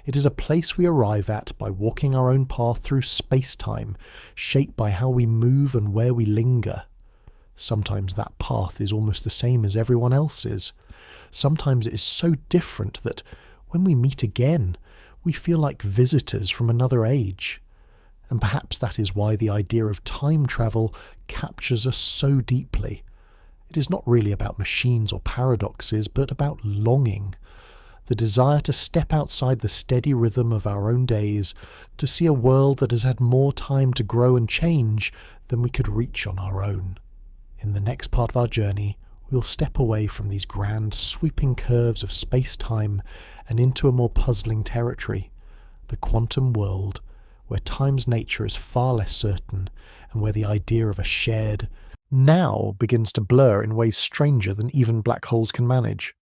It is a place we arrive at by walking our own path through space-time, shaped by how we move and where we linger. Sometimes that path is almost the same as everyone else's. Sometimes it is so different that, when we meet again, we feel like visitors from another age. And perhaps that is why the idea of time travel captures us so deeply. It is not really about machines or paradoxes, but about longing. The desire to step outside the steady rhythm of our own days, to see a world that has had more time to grow and change than we could reach on our own. In the next part of our journey, we'll step away from these grand, sweeping curves of space-time and into a more puzzling territory, the quantum world, where time's nature is far less certain and where the idea of a shared now begins to blur in ways stranger than even black holes can manage.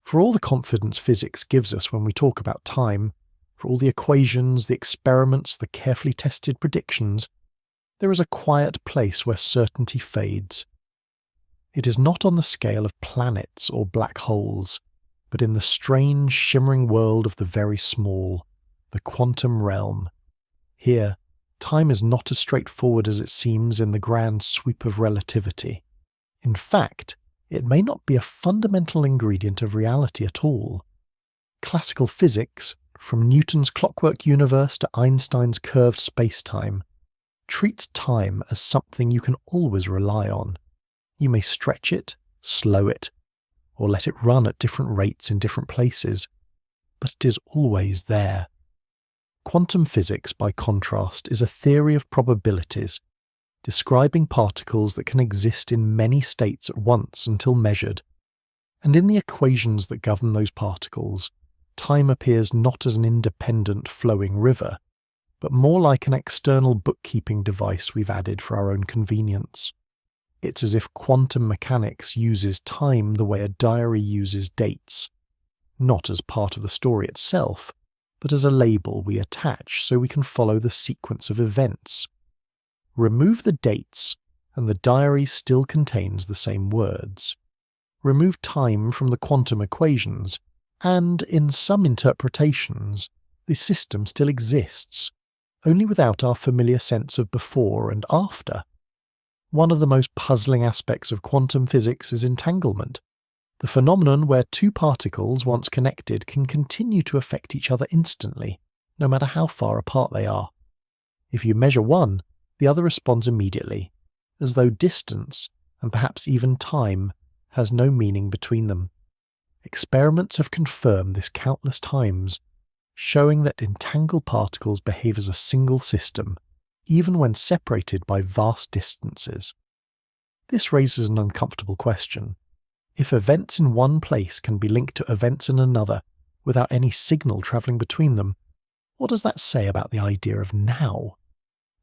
For all the confidence physics gives us when we talk about time, for all the equations, the experiments, the carefully tested predictions, there is a quiet place where certainty fades. It is not on the scale of planets or black holes, but in the strange, shimmering world of the very small, the quantum realm. Here, time is not as straightforward as it seems in the grand sweep of relativity. In fact, it may not be a fundamental ingredient of reality at all. Classical physics, from Newton's clockwork universe to Einstein's curved space-time, treats time as something you can always rely on. You may stretch it, slow it, or let it run at different rates in different places, but it is always there. Quantum physics, by contrast, is a theory of probabilities, describing particles that can exist in many states at once until measured. And in the equations that govern those particles, time appears not as an independent flowing river, but more like an external bookkeeping device we've added for our own convenience. It's as if quantum mechanics uses time the way a diary uses dates, not as part of the story itself, but as a label we attach so we can follow the sequence of events. Remove the dates, and the diary still contains the same words. Remove time from the quantum equations, and, in some interpretations, the system still exists, only without our familiar sense of before and after. One of the most puzzling aspects of quantum physics is entanglement, the phenomenon where two particles, once connected, can continue to affect each other instantly, no matter how far apart they are. If you measure one, the other responds immediately, as though distance, and perhaps even time, has no meaning between them. Experiments have confirmed this countless times, showing that entangled particles behave as a single system, even when separated by vast distances. This raises an uncomfortable question. If events in one place can be linked to events in another without any signal travelling between them, what does that say about the idea of now?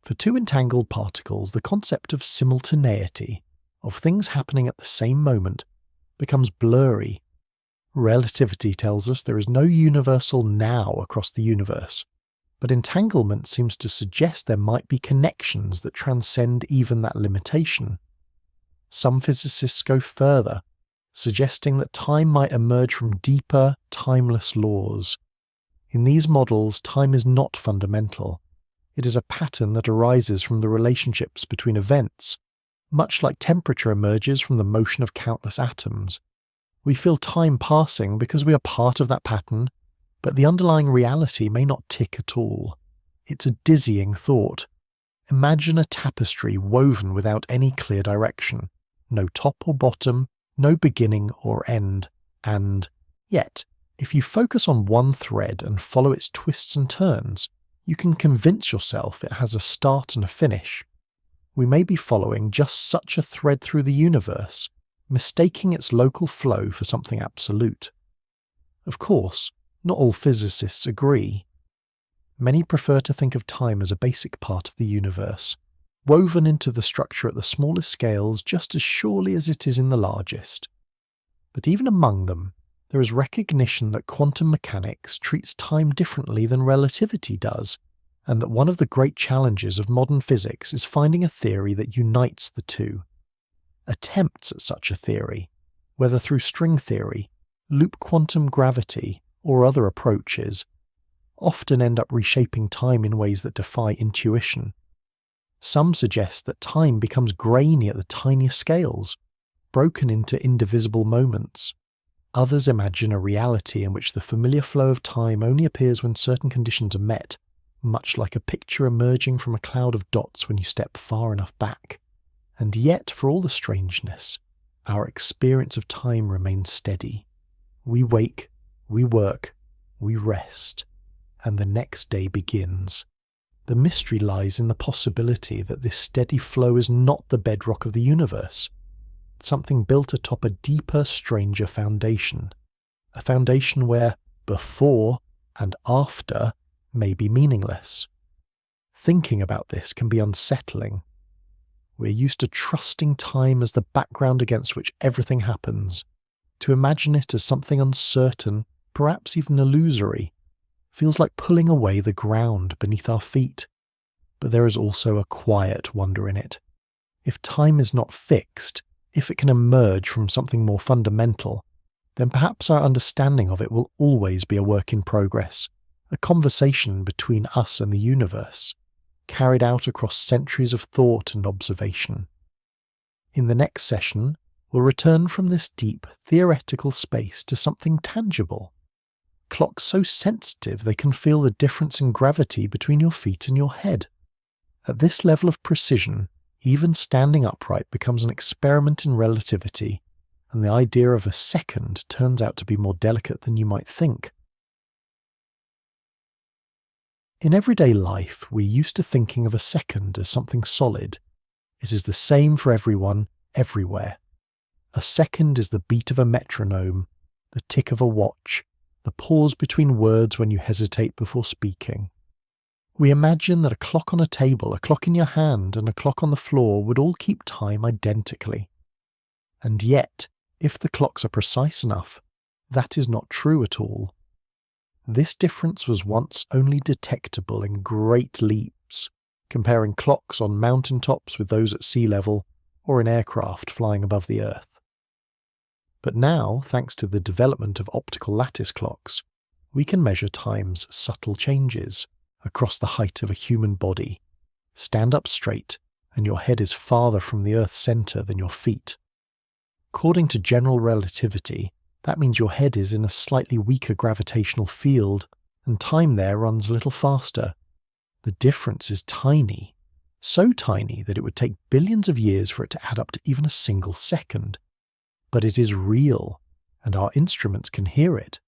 For two entangled particles, the concept of simultaneity, of things happening at the same moment, becomes blurry. Relativity tells us there is no universal now across the universe, but entanglement seems to suggest there might be connections that transcend even that limitation. Some physicists go further, suggesting that time might emerge from deeper, timeless laws. In these models, time is not fundamental. It is a pattern that arises from the relationships between events, much like temperature emerges from the motion of countless atoms. We feel time passing because we are part of that pattern, but the underlying reality may not tick at all. It's a dizzying thought. Imagine a tapestry woven without any clear direction, no top or bottom, no beginning or end, and yet, if you focus on one thread and follow its twists and turns, you can convince yourself it has a start and a finish. We may be following just such a thread through the universe, mistaking its local flow for something absolute. Of course, not all physicists agree. Many prefer to think of time as a basic part of the universe, woven into the structure at the smallest scales just as surely as it is in the largest. But even among them, there is recognition that quantum mechanics treats time differently than relativity does, and that one of the great challenges of modern physics is finding a theory that unites the two. Attempts at such a theory, whether through string theory, loop quantum gravity, or other approaches, often end up reshaping time in ways that defy intuition. Some suggest that time becomes grainy at the tiniest scales, broken into indivisible moments. Others imagine a reality in which the familiar flow of time only appears when certain conditions are met, much like a picture emerging from a cloud of dots when you step far enough back. And yet, for all the strangeness, our experience of time remains steady. We wake, we work, we rest, and the next day begins. The mystery lies in the possibility that this steady flow is not the bedrock of the universe, something built atop a deeper, stranger foundation, a foundation where before and after may be meaningless. Thinking about this can be unsettling. We're used to trusting time as the background against which everything happens. To imagine it as something uncertain, perhaps even illusory, feels like pulling away the ground beneath our feet. But there is also a quiet wonder in it. If time is not fixed, if it can emerge from something more fundamental, then perhaps our understanding of it will always be a work in progress, a conversation between us and the universe, carried out across centuries of thought and observation. In the next session, we'll return from this deep, theoretical space to something tangible. Clocks so sensitive they can feel the difference in gravity between your feet and your head. At this level of precision, even standing upright becomes an experiment in relativity, and the idea of a second turns out to be more delicate than you might think. In everyday life, we're used to thinking of a second as something solid. It is the same for everyone, everywhere. A second is the beat of a metronome, the tick of a watch, the pause between words when you hesitate before speaking. We imagine that a clock on a table, a clock in your hand, and a clock on the floor would all keep time identically. And yet, if the clocks are precise enough, that is not true at all. This difference was once only detectable in great leaps, comparing clocks on mountaintops with those at sea level, or in aircraft flying above the Earth. But now, thanks to the development of optical lattice clocks, we can measure time's subtle changes across the height of a human body. Stand up straight, and your head is farther from the Earth's centre than your feet. According to general relativity, that means your head is in a slightly weaker gravitational field, and time there runs a little faster. The difference is tiny, so tiny that it would take billions of years for it to add up to even a single second. But it is real, and our instruments can hear it.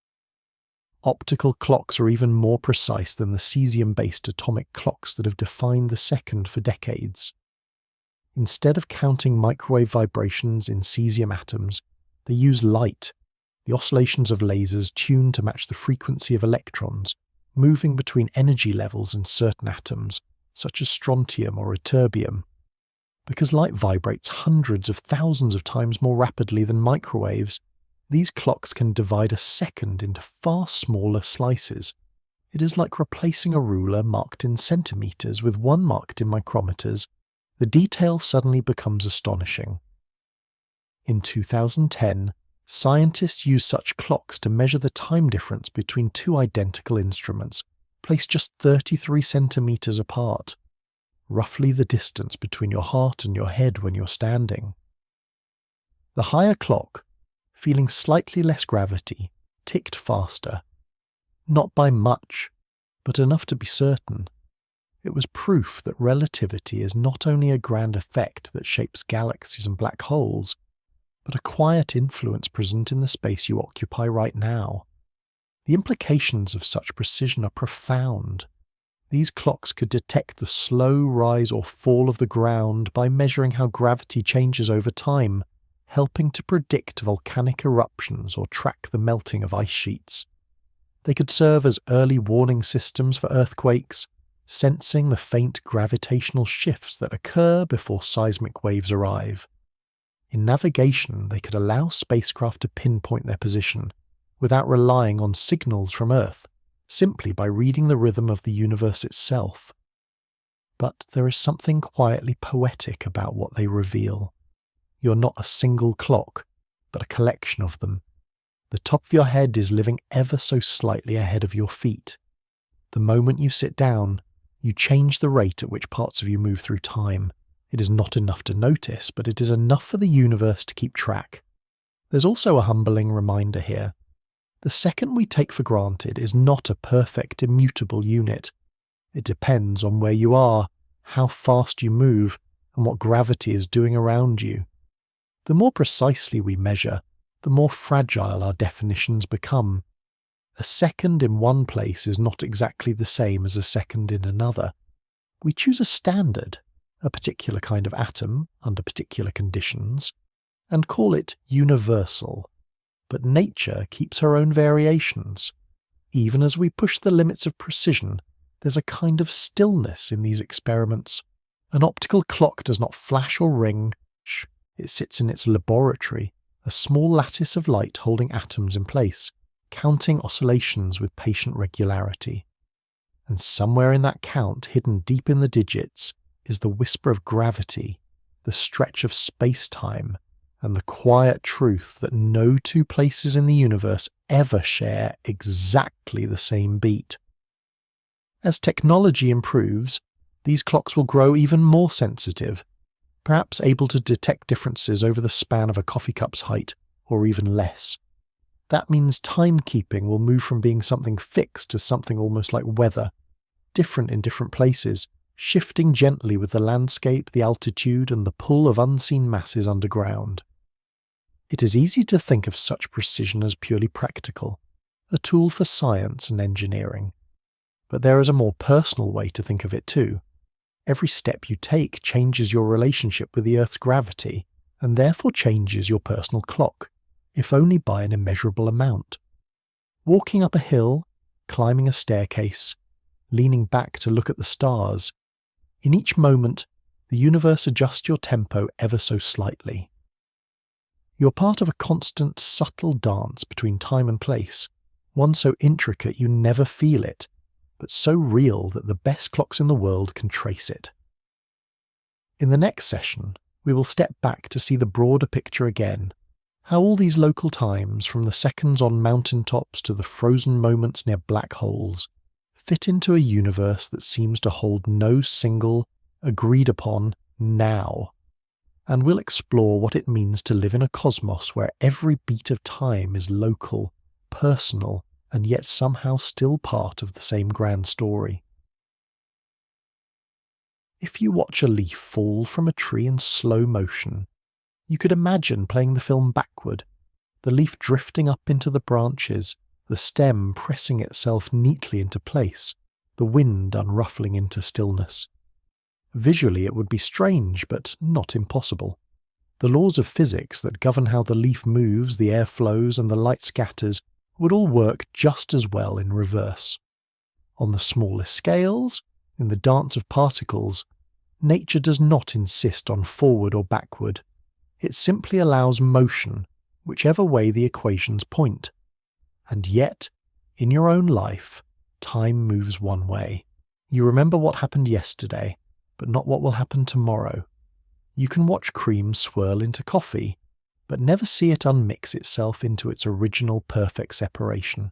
Optical clocks are even more precise than the cesium-based atomic clocks that have defined the second for decades. Instead of counting microwave vibrations in cesium atoms, they use light, the oscillations of lasers tuned to match the frequency of electrons, moving between energy levels in certain atoms, such as strontium or ytterbium. Because light vibrates hundreds of thousands of times more rapidly than microwaves, these clocks can divide a second into far smaller slices. It is like replacing a ruler marked in centimeters with one marked in micrometers. The detail suddenly becomes astonishing. In 2010, scientists used such clocks to measure the time difference between two identical instruments, placed just 33 centimeters apart, roughly the distance between your heart and your head when you're standing. The higher clock, feeling slightly less gravity, ticked faster. Not by much, but enough to be certain. It was proof that relativity is not only a grand effect that shapes galaxies and black holes, but a quiet influence present in the space you occupy right now. The implications of such precision are profound. These clocks could detect the slow rise or fall of the ground by measuring how gravity changes over time, helping to predict volcanic eruptions or track the melting of ice sheets. They could serve as early warning systems for earthquakes, sensing the faint gravitational shifts that occur before seismic waves arrive. In navigation, they could allow spacecraft to pinpoint their position without relying on signals from Earth, simply by reading the rhythm of the universe itself. But there is something quietly poetic about what they reveal. You're not a single clock, but a collection of them. The top of your head is living ever so slightly ahead of your feet. The moment you sit down, you change the rate at which parts of you move through time. It is not enough to notice, but it is enough for the universe to keep track. There's also a humbling reminder here. The second we take for granted is not a perfect, immutable unit. It depends on where you are, how fast you move, and what gravity is doing around you. The more precisely we measure, the more fragile our definitions become. A second in one place is not exactly the same as a second in another. We choose a standard, a particular kind of atom under particular conditions, and call it universal. But nature keeps her own variations. Even as we push the limits of precision, there's a kind of stillness in these experiments. An optical clock does not flash or ring. It sits in its laboratory, a small lattice of light holding atoms in place, counting oscillations with patient regularity. And somewhere in that count, hidden deep in the digits, is the whisper of gravity, the stretch of space-time, and the quiet truth that no two places in the universe ever share exactly the same beat. As technology improves, these clocks will grow even more sensitive, perhaps able to detect differences over the span of a coffee cup's height, or even less. That means timekeeping will move from being something fixed to something almost like weather, different in different places, shifting gently with the landscape, the altitude, and the pull of unseen masses underground. It is easy to think of such precision as purely practical, a tool for science and engineering. But there is a more personal way to think of it too. Every step you take changes your relationship with the Earth's gravity, and therefore changes your personal clock, if only by an immeasurable amount. Walking up a hill, climbing a staircase, leaning back to look at the stars, in each moment, the universe adjusts your tempo ever so slightly. You're part of a constant, subtle dance between time and place, one so intricate you never feel it, but so real that the best clocks in the world can trace it. In the next session, we will step back to see the broader picture again, how all these local times, from the seconds on mountaintops to the frozen moments near black holes, fit into a universe that seems to hold no single, agreed-upon now. And we'll explore what it means to live in a cosmos where every beat of time is local, personal, and yet somehow still part of the same grand story. If you watch a leaf fall from a tree in slow motion, you could imagine playing the film backward, the leaf drifting up into the branches, the stem pressing itself neatly into place, the wind unruffling into stillness. Visually it would be strange, but not impossible. The laws of physics that govern how the leaf moves, the air flows, and the light scatters would all work just as well in reverse. On the smallest scales, in the dance of particles, nature does not insist on forward or backward. It simply allows motion, whichever way the equations point. And yet, in your own life, time moves one way. You remember what happened yesterday, but not what will happen tomorrow. You can watch cream swirl into coffee, but never see it unmix itself into its original perfect separation.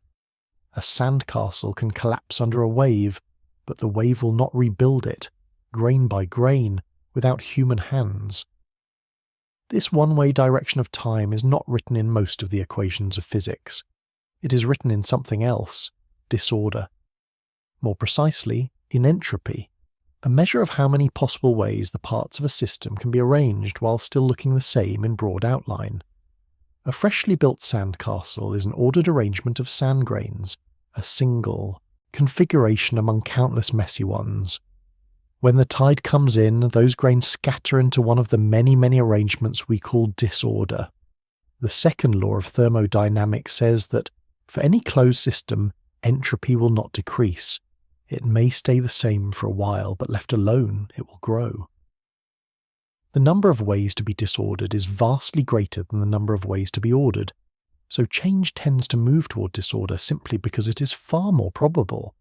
A sandcastle can collapse under a wave, but the wave will not rebuild it, grain by grain, without human hands. This one-way direction of time is not written in most of the equations of physics. It is written in something else, disorder. More precisely, in entropy, a measure of how many possible ways the parts of a system can be arranged while still looking the same in broad outline. A freshly built sandcastle is an ordered arrangement of sand grains, a single configuration among countless messy ones. When the tide comes in, those grains scatter into one of the many, many arrangements we call disorder. The second law of thermodynamics says that, for any closed system, entropy will not decrease. It may stay the same for a while, but left alone, it will grow. The number of ways to be disordered is vastly greater than the number of ways to be ordered, so change tends to move toward disorder simply because it is far more probable.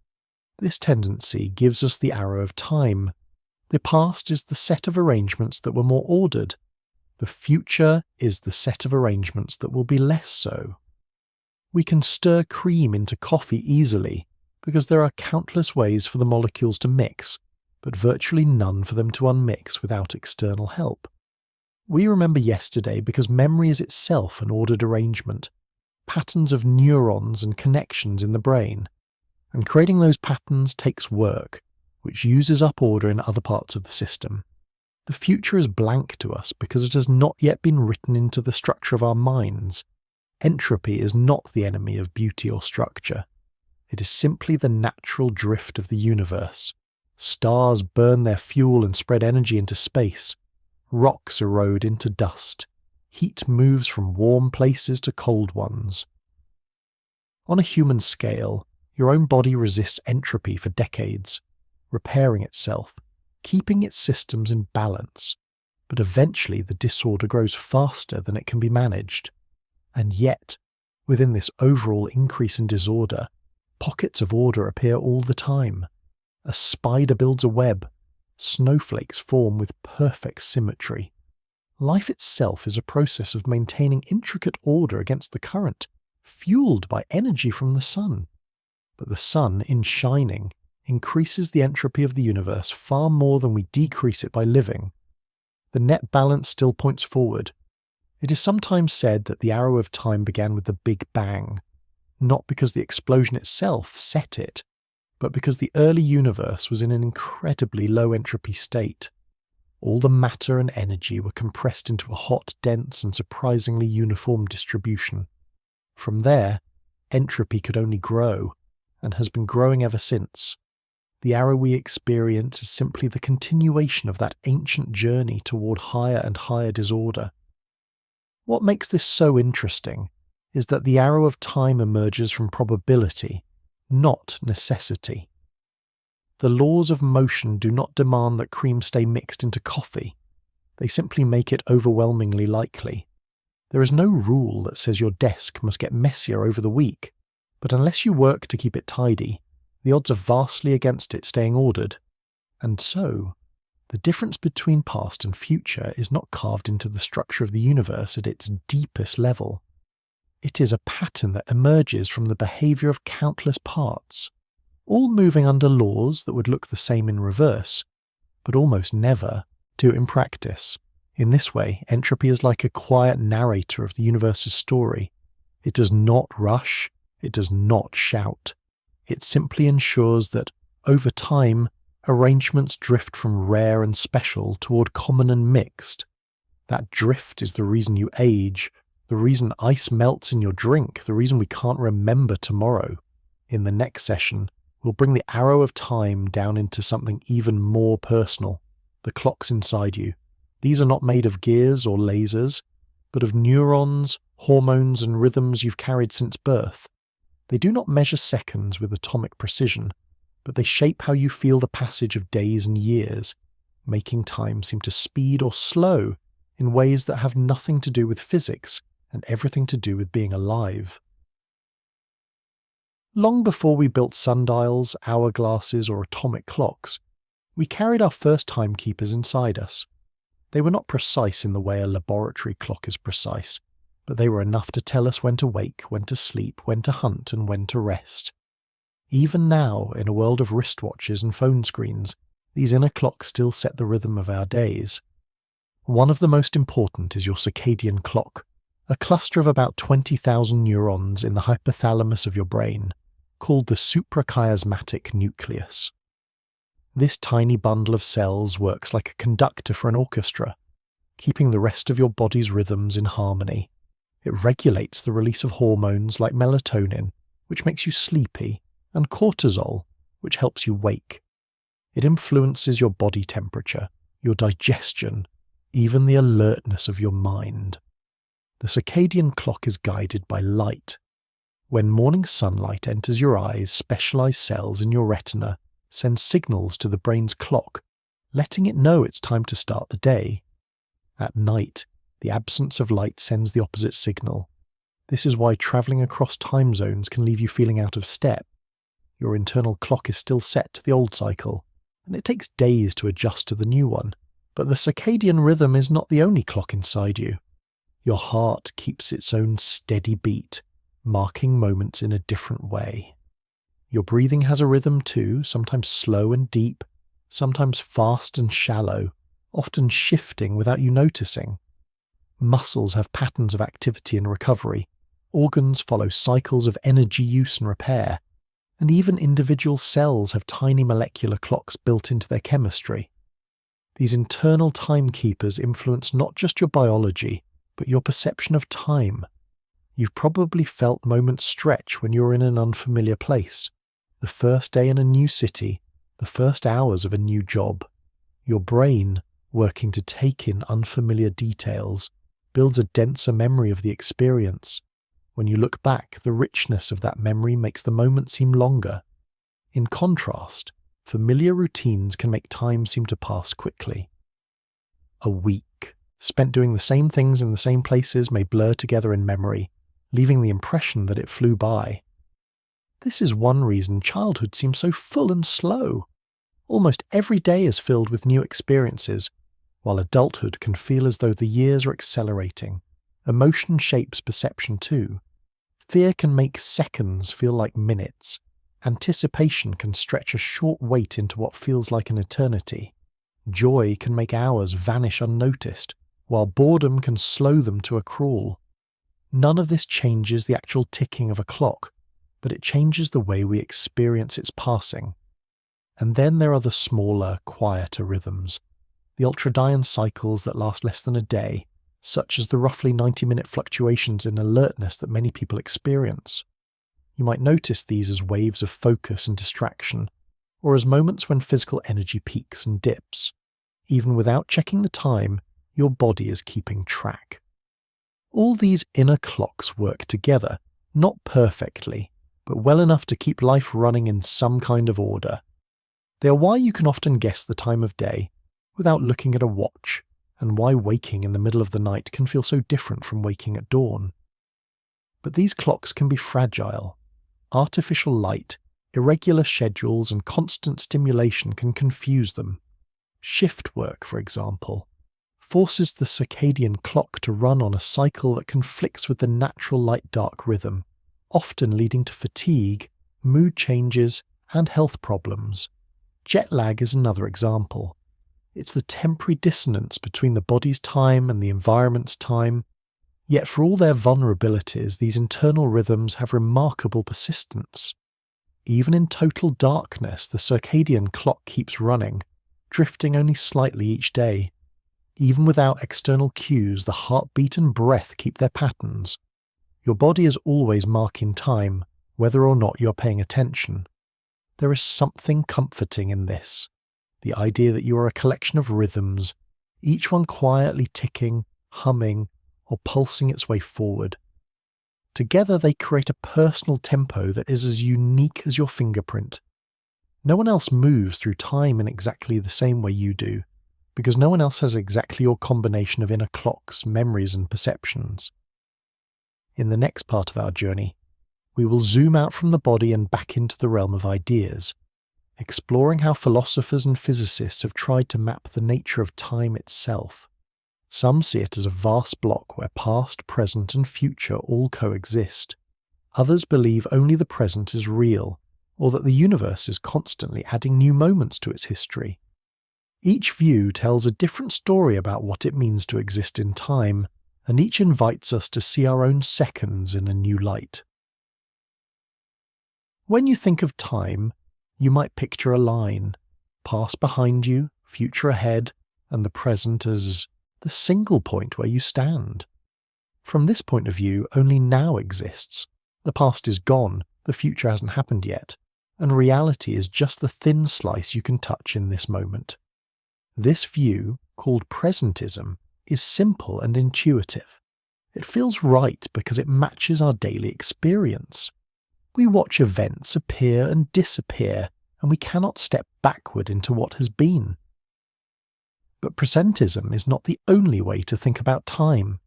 This tendency gives us the arrow of time. The past is the set of arrangements that were more ordered. The future is the set of arrangements that will be less so. We can stir cream into coffee easily because there are countless ways for the molecules to mix, but virtually none for them to unmix without external help. We remember yesterday because memory is itself an ordered arrangement, patterns of neurons and connections in the brain, and creating those patterns takes work, which uses up order in other parts of the system. The future is blank to us because it has not yet been written into the structure of our minds. Entropy is not the enemy of beauty or structure. It is simply the natural drift of the universe. Stars burn their fuel and spread energy into space. Rocks erode into dust. Heat moves from warm places to cold ones. On a human scale, your own body resists entropy for decades, repairing itself, keeping its systems in balance. But eventually the disorder grows faster than it can be managed. And yet, within this overall increase in disorder, pockets of order appear all the time. A spider builds a web. Snowflakes form with perfect symmetry. Life itself is a process of maintaining intricate order against the current, fueled by energy from the sun. But the sun, in shining, increases the entropy of the universe far more than we decrease it by living. The net balance still points forward. It is sometimes said that the arrow of time began with the Big Bang, not because the explosion itself set it, but because the early universe was in an incredibly low entropy state. All the matter and energy were compressed into a hot, dense, and surprisingly uniform distribution. From there, entropy could only grow, and has been growing ever since. The arrow we experience is simply the continuation of that ancient journey toward higher and higher disorder. What makes this so interesting is that the arrow of time emerges from probability, not necessity. The laws of motion do not demand that cream stay mixed into coffee. They simply make it overwhelmingly likely. There is no rule that says your desk must get messier over the week, but unless you work to keep it tidy, the odds are vastly against it staying ordered. And so, the difference between past and future is not carved into the structure of the universe at its deepest level. It is a pattern that emerges from the behavior of countless parts, all moving under laws that would look the same in reverse, but almost never do in practice. In this way, entropy is like a quiet narrator of the universe's story. It does not rush, it does not shout. It simply ensures that, over time, arrangements drift from rare and special toward common and mixed. That drift is the reason you age, the reason ice melts in your drink, the reason we can't remember tomorrow. In the next session, we'll bring the arrow of time down into something even more personal, the clocks inside you. These are not made of gears or lasers, but of neurons, hormones, and rhythms you've carried since birth. They do not measure seconds with atomic precision, but they shape how you feel the passage of days and years, making time seem to speed or slow in ways that have nothing to do with physics and everything to do with being alive. Long before we built sundials, hourglasses, or atomic clocks, we carried our first timekeepers inside us. They were not precise in the way a laboratory clock is precise, but they were enough to tell us when to wake, when to sleep, when to hunt, and when to rest. Even now, in a world of wristwatches and phone screens, these inner clocks still set the rhythm of our days. One of the most important is your circadian clock, a cluster of about 20,000 neurons in the hypothalamus of your brain, called the suprachiasmatic nucleus. This tiny bundle of cells works like a conductor for an orchestra, keeping the rest of your body's rhythms in harmony. It regulates the release of hormones like melatonin, which makes you sleepy, and cortisol, which helps you wake. It influences your body temperature, your digestion, even the alertness of your mind. The circadian clock is guided by light. When morning sunlight enters your eyes, specialized cells in your retina sends signals to the brain's clock, letting it know it's time to start the day. At night, the absence of light sends the opposite signal. This is why travelling across time zones can leave you feeling out of step. Your internal clock is still set to the old cycle, and it takes days to adjust to the new one. But the circadian rhythm is not the only clock inside you. Your heart keeps its own steady beat, marking moments in a different way. Your breathing has a rhythm too, sometimes slow and deep, sometimes fast and shallow, often shifting without you noticing. Muscles have patterns of activity and recovery. Organs follow cycles of energy use and repair. And even individual cells have tiny molecular clocks built into their chemistry. These internal timekeepers influence not just your biology, but your perception of time. You've probably felt moments stretch when you're in an unfamiliar place, the first day in a new city, the first hours of a new job. Your brain, working to take in unfamiliar details, builds a denser memory of the experience. When you look back, the richness of that memory makes the moment seem longer. In contrast, familiar routines can make time seem to pass quickly. A week spent doing the same things in the same places may blur together in memory, leaving the impression that it flew by. This is one reason childhood seems so full and slow. Almost every day is filled with new experiences, while adulthood can feel as though the years are accelerating. Emotion shapes perception too. Fear can make seconds feel like minutes. Anticipation can stretch a short wait into what feels like an eternity. Joy can make hours vanish unnoticed, while boredom can slow them to a crawl. None of this changes the actual ticking of a clock, but it changes the way we experience its passing. And then there are the smaller, quieter rhythms, the ultradian cycles that last less than a day, such as the roughly 90-minute fluctuations in alertness that many people experience. You might notice these as waves of focus and distraction, or as moments when physical energy peaks and dips. Even without checking the time, your body is keeping track. All these inner clocks work together, not perfectly, but well enough to keep life running in some kind of order. They are why you can often guess the time of day without looking at a watch, and why waking in the middle of the night can feel so different from waking at dawn. But these clocks can be fragile. Artificial light, irregular schedules, and constant stimulation can confuse them. Shift work, for example, forces the circadian clock to run on a cycle that conflicts with the natural light-dark rhythm, often leading to fatigue, mood changes, and health problems. Jet lag is another example. It's the temporary dissonance between the body's time and the environment's time. Yet for all their vulnerabilities, these internal rhythms have remarkable persistence. Even in total darkness, the circadian clock keeps running, drifting only slightly each day. Even without external cues, the heartbeat and breath keep their patterns. Your body is always marking time, whether or not you're paying attention. There is something comforting in this. The idea that you are a collection of rhythms, each one quietly ticking, humming, or pulsing its way forward. Together they create a personal tempo that is as unique as your fingerprint. No one else moves through time in exactly the same way you do, because no one else has exactly your combination of inner clocks, memories, and perceptions. In the next part of our journey, we will zoom out from the body and back into the realm of ideas, exploring how philosophers and physicists have tried to map the nature of time itself. Some see it as a vast block where past, present, and future all coexist. Others believe only the present is real, or that the universe is constantly adding new moments to its history. Each view tells a different story about what it means to exist in time, and each invites us to see our own seconds in a new light. When you think of time, you might picture a line, past behind you, future ahead, and the present as the single point where you stand. From this point of view, only now exists. The past is gone, the future hasn't happened yet, and reality is just the thin slice you can touch in this moment. This view, called presentism, is simple and intuitive. It feels right because it matches our daily experience. We watch events appear and disappear, and we cannot step backward into what has been. But presentism is not the only way to think about time.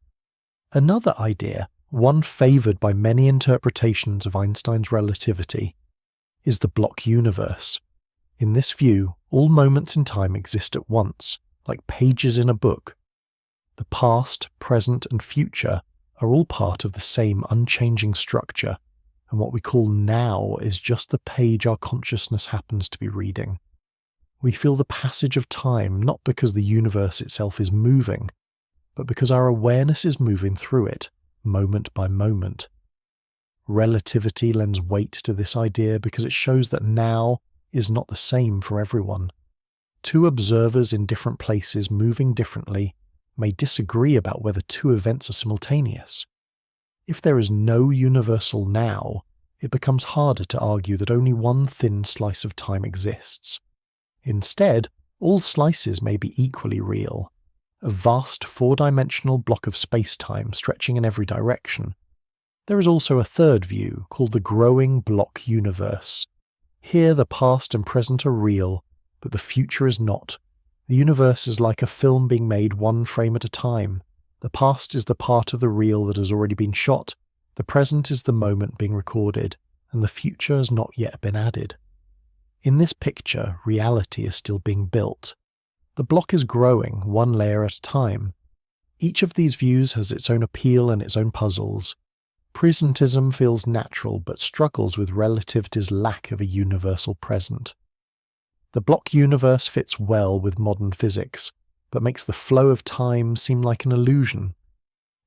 Another idea, one favoured by many interpretations of Einstein's relativity, is the block universe. In this view, all moments in time exist at once, like pages in a book. The past, present, and future are all part of the same unchanging structure, and what we call now is just the page our consciousness happens to be reading. We feel the passage of time not because the universe itself is moving, but because our awareness is moving through it, moment by moment. Relativity lends weight to this idea because it shows that now is not the same for everyone. Two observers in different places moving differently may disagree about whether two events are simultaneous. If there is no universal now, it becomes harder to argue that only one thin slice of time exists. Instead, all slices may be equally real, a vast four-dimensional block of space-time stretching in every direction. There is also a third view, called the growing block universe. Here the past and present are real, but the future is not. The universe is like a film being made one frame at a time. The past is the part of the reel that has already been shot, the present is the moment being recorded, and the future has not yet been added. In this picture, reality is still being built. The block is growing, one layer at a time. Each of these views has its own appeal and its own puzzles. Presentism feels natural but struggles with relativity's lack of a universal present. The block universe fits well with modern physics, but makes the flow of time seem like an illusion.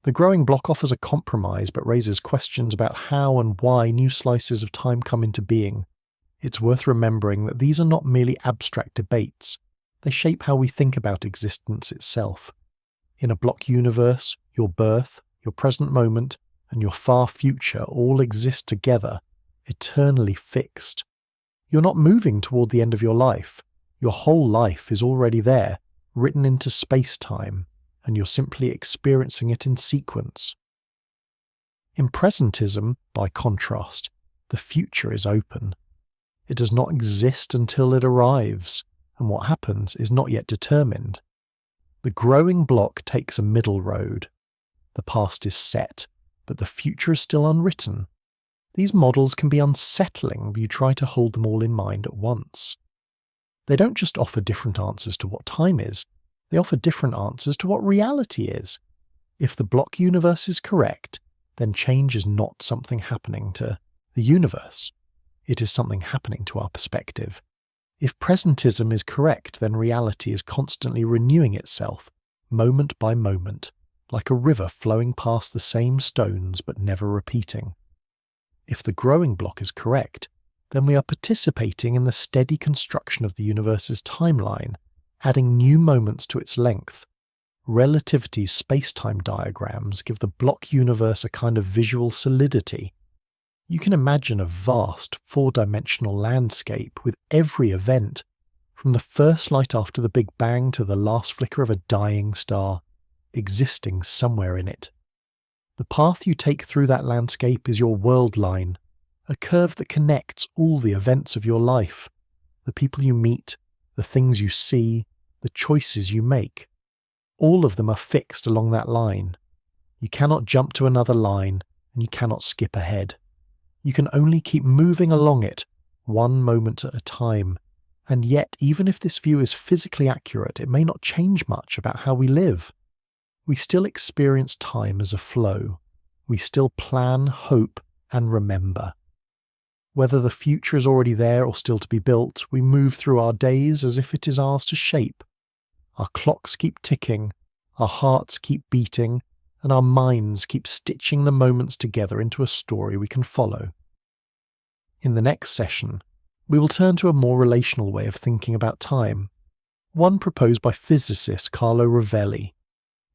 The growing block offers a compromise but raises questions about how and why new slices of time come into being. It's worth remembering that these are not merely abstract debates. They shape how we think about existence itself. In a block universe, your birth, your present moment, and your far future all exist together, eternally fixed. You're not moving toward the end of your life. Your whole life is already there, written into space-time, and you're simply experiencing it in sequence. In presentism, by contrast, the future is open. It does not exist until it arrives, and what happens is not yet determined. The growing block takes a middle road. The past is set, but the future is still unwritten. These models can be unsettling if you try to hold them all in mind at once. They don't just offer different answers to what time is, they offer different answers to what reality is. If the block universe is correct, then change is not something happening to the universe. It is something happening to our perspective. If presentism is correct, then reality is constantly renewing itself, moment by moment, like a river flowing past the same stones but never repeating. If the growing block is correct, then we are participating in the steady construction of the universe's timeline, adding new moments to its length. Relativity's space-time diagrams give the block universe a kind of visual solidity. You can imagine a vast, four-dimensional landscape with every event, from the first light after the Big Bang to the last flicker of a dying star, existing somewhere in it. The path you take through that landscape is your world line, a curve that connects all the events of your life, the people you meet, the things you see, the choices you make. All of them are fixed along that line. You cannot jump to another line, and you cannot skip ahead. You can only keep moving along it, one moment at a time. And yet, even if this view is physically accurate, it may not change much about how we live. We still experience time as a flow. We still plan, hope, and remember. Whether the future is already there or still to be built, we move through our days as if it is ours to shape. Our clocks keep ticking, our hearts keep beating, and our minds keep stitching the moments together into a story we can follow. In the next session, we will turn to a more relational way of thinking about time, one proposed by physicist Carlo Rovelli.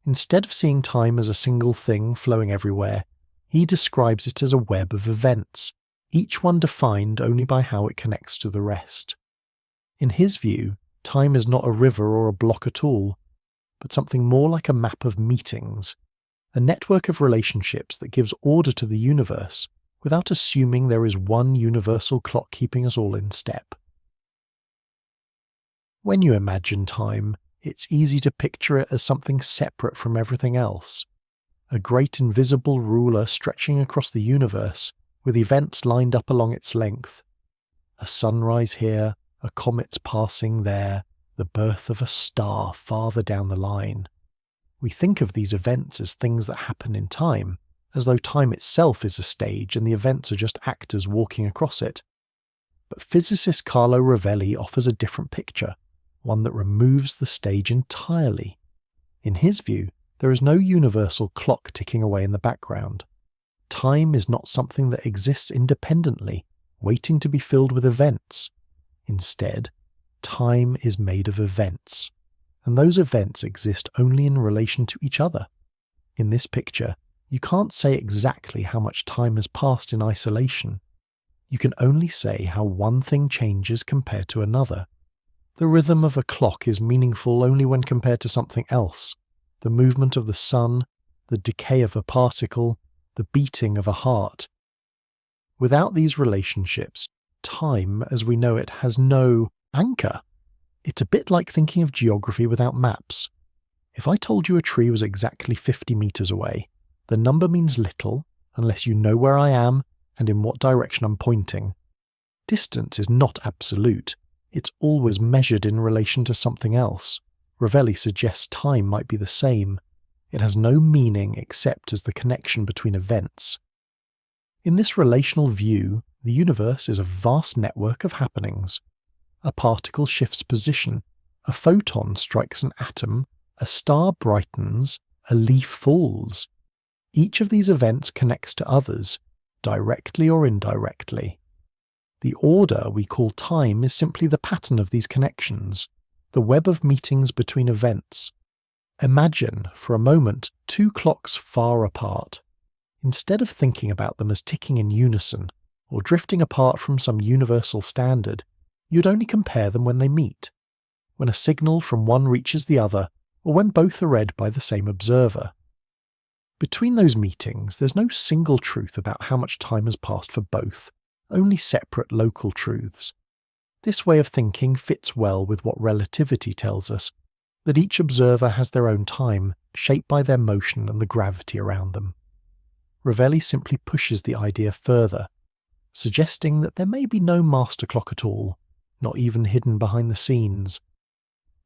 Instead of seeing time as a single thing flowing everywhere, he describes it as a web of events, each one defined only by how it connects to the rest. In his view, time is not a river or a block at all, but something more like a map of meetings, a network of relationships that gives order to the universe without assuming there is one universal clock keeping us all in step. When you imagine time, it's easy to picture it as something separate from everything else. A great invisible ruler stretching across the universe, with events lined up along its length. A sunrise here, a comet's passing there, the birth of a star farther down the line. We think of these events as things that happen in time, as though time itself is a stage and the events are just actors walking across it. But physicist Carlo Rovelli offers a different picture, one that removes the stage entirely. In his view, there is no universal clock ticking away in the background. Time is not something that exists independently, waiting to be filled with events. Instead, time is made of events, and those events exist only in relation to each other. In this picture, you can't say exactly how much time has passed in isolation. You can only say how one thing changes compared to another. The rhythm of a clock is meaningful only when compared to something else. The movement of the sun, the decay of a particle, the beating of a heart. Without these relationships, time as we know it has no anchor. It's a bit like thinking of geography without maps. If I told you a tree was exactly 50 meters away, the number means little unless you know where I am and in what direction I'm pointing. Distance is not absolute. It's always measured in relation to something else. Rovelli suggests time might be the same. It has no meaning except as the connection between events. In this relational view, the universe is a vast network of happenings. A particle shifts position, a photon strikes an atom, a star brightens, a leaf falls. Each of these events connects to others, directly or indirectly. The order we call time is simply the pattern of these connections, the web of meetings between events. Imagine, for a moment, two clocks far apart. Instead of thinking about them as ticking in unison, or drifting apart from some universal standard, you'd only compare them when they meet, when a signal from one reaches the other, or when both are read by the same observer. Between those meetings, there's no single truth about how much time has passed for both, only separate local truths. This way of thinking fits well with what relativity tells us, that each observer has their own time, shaped by their motion and the gravity around them. Rovelli simply pushes the idea further, suggesting that there may be no master clock at all, not even hidden behind the scenes.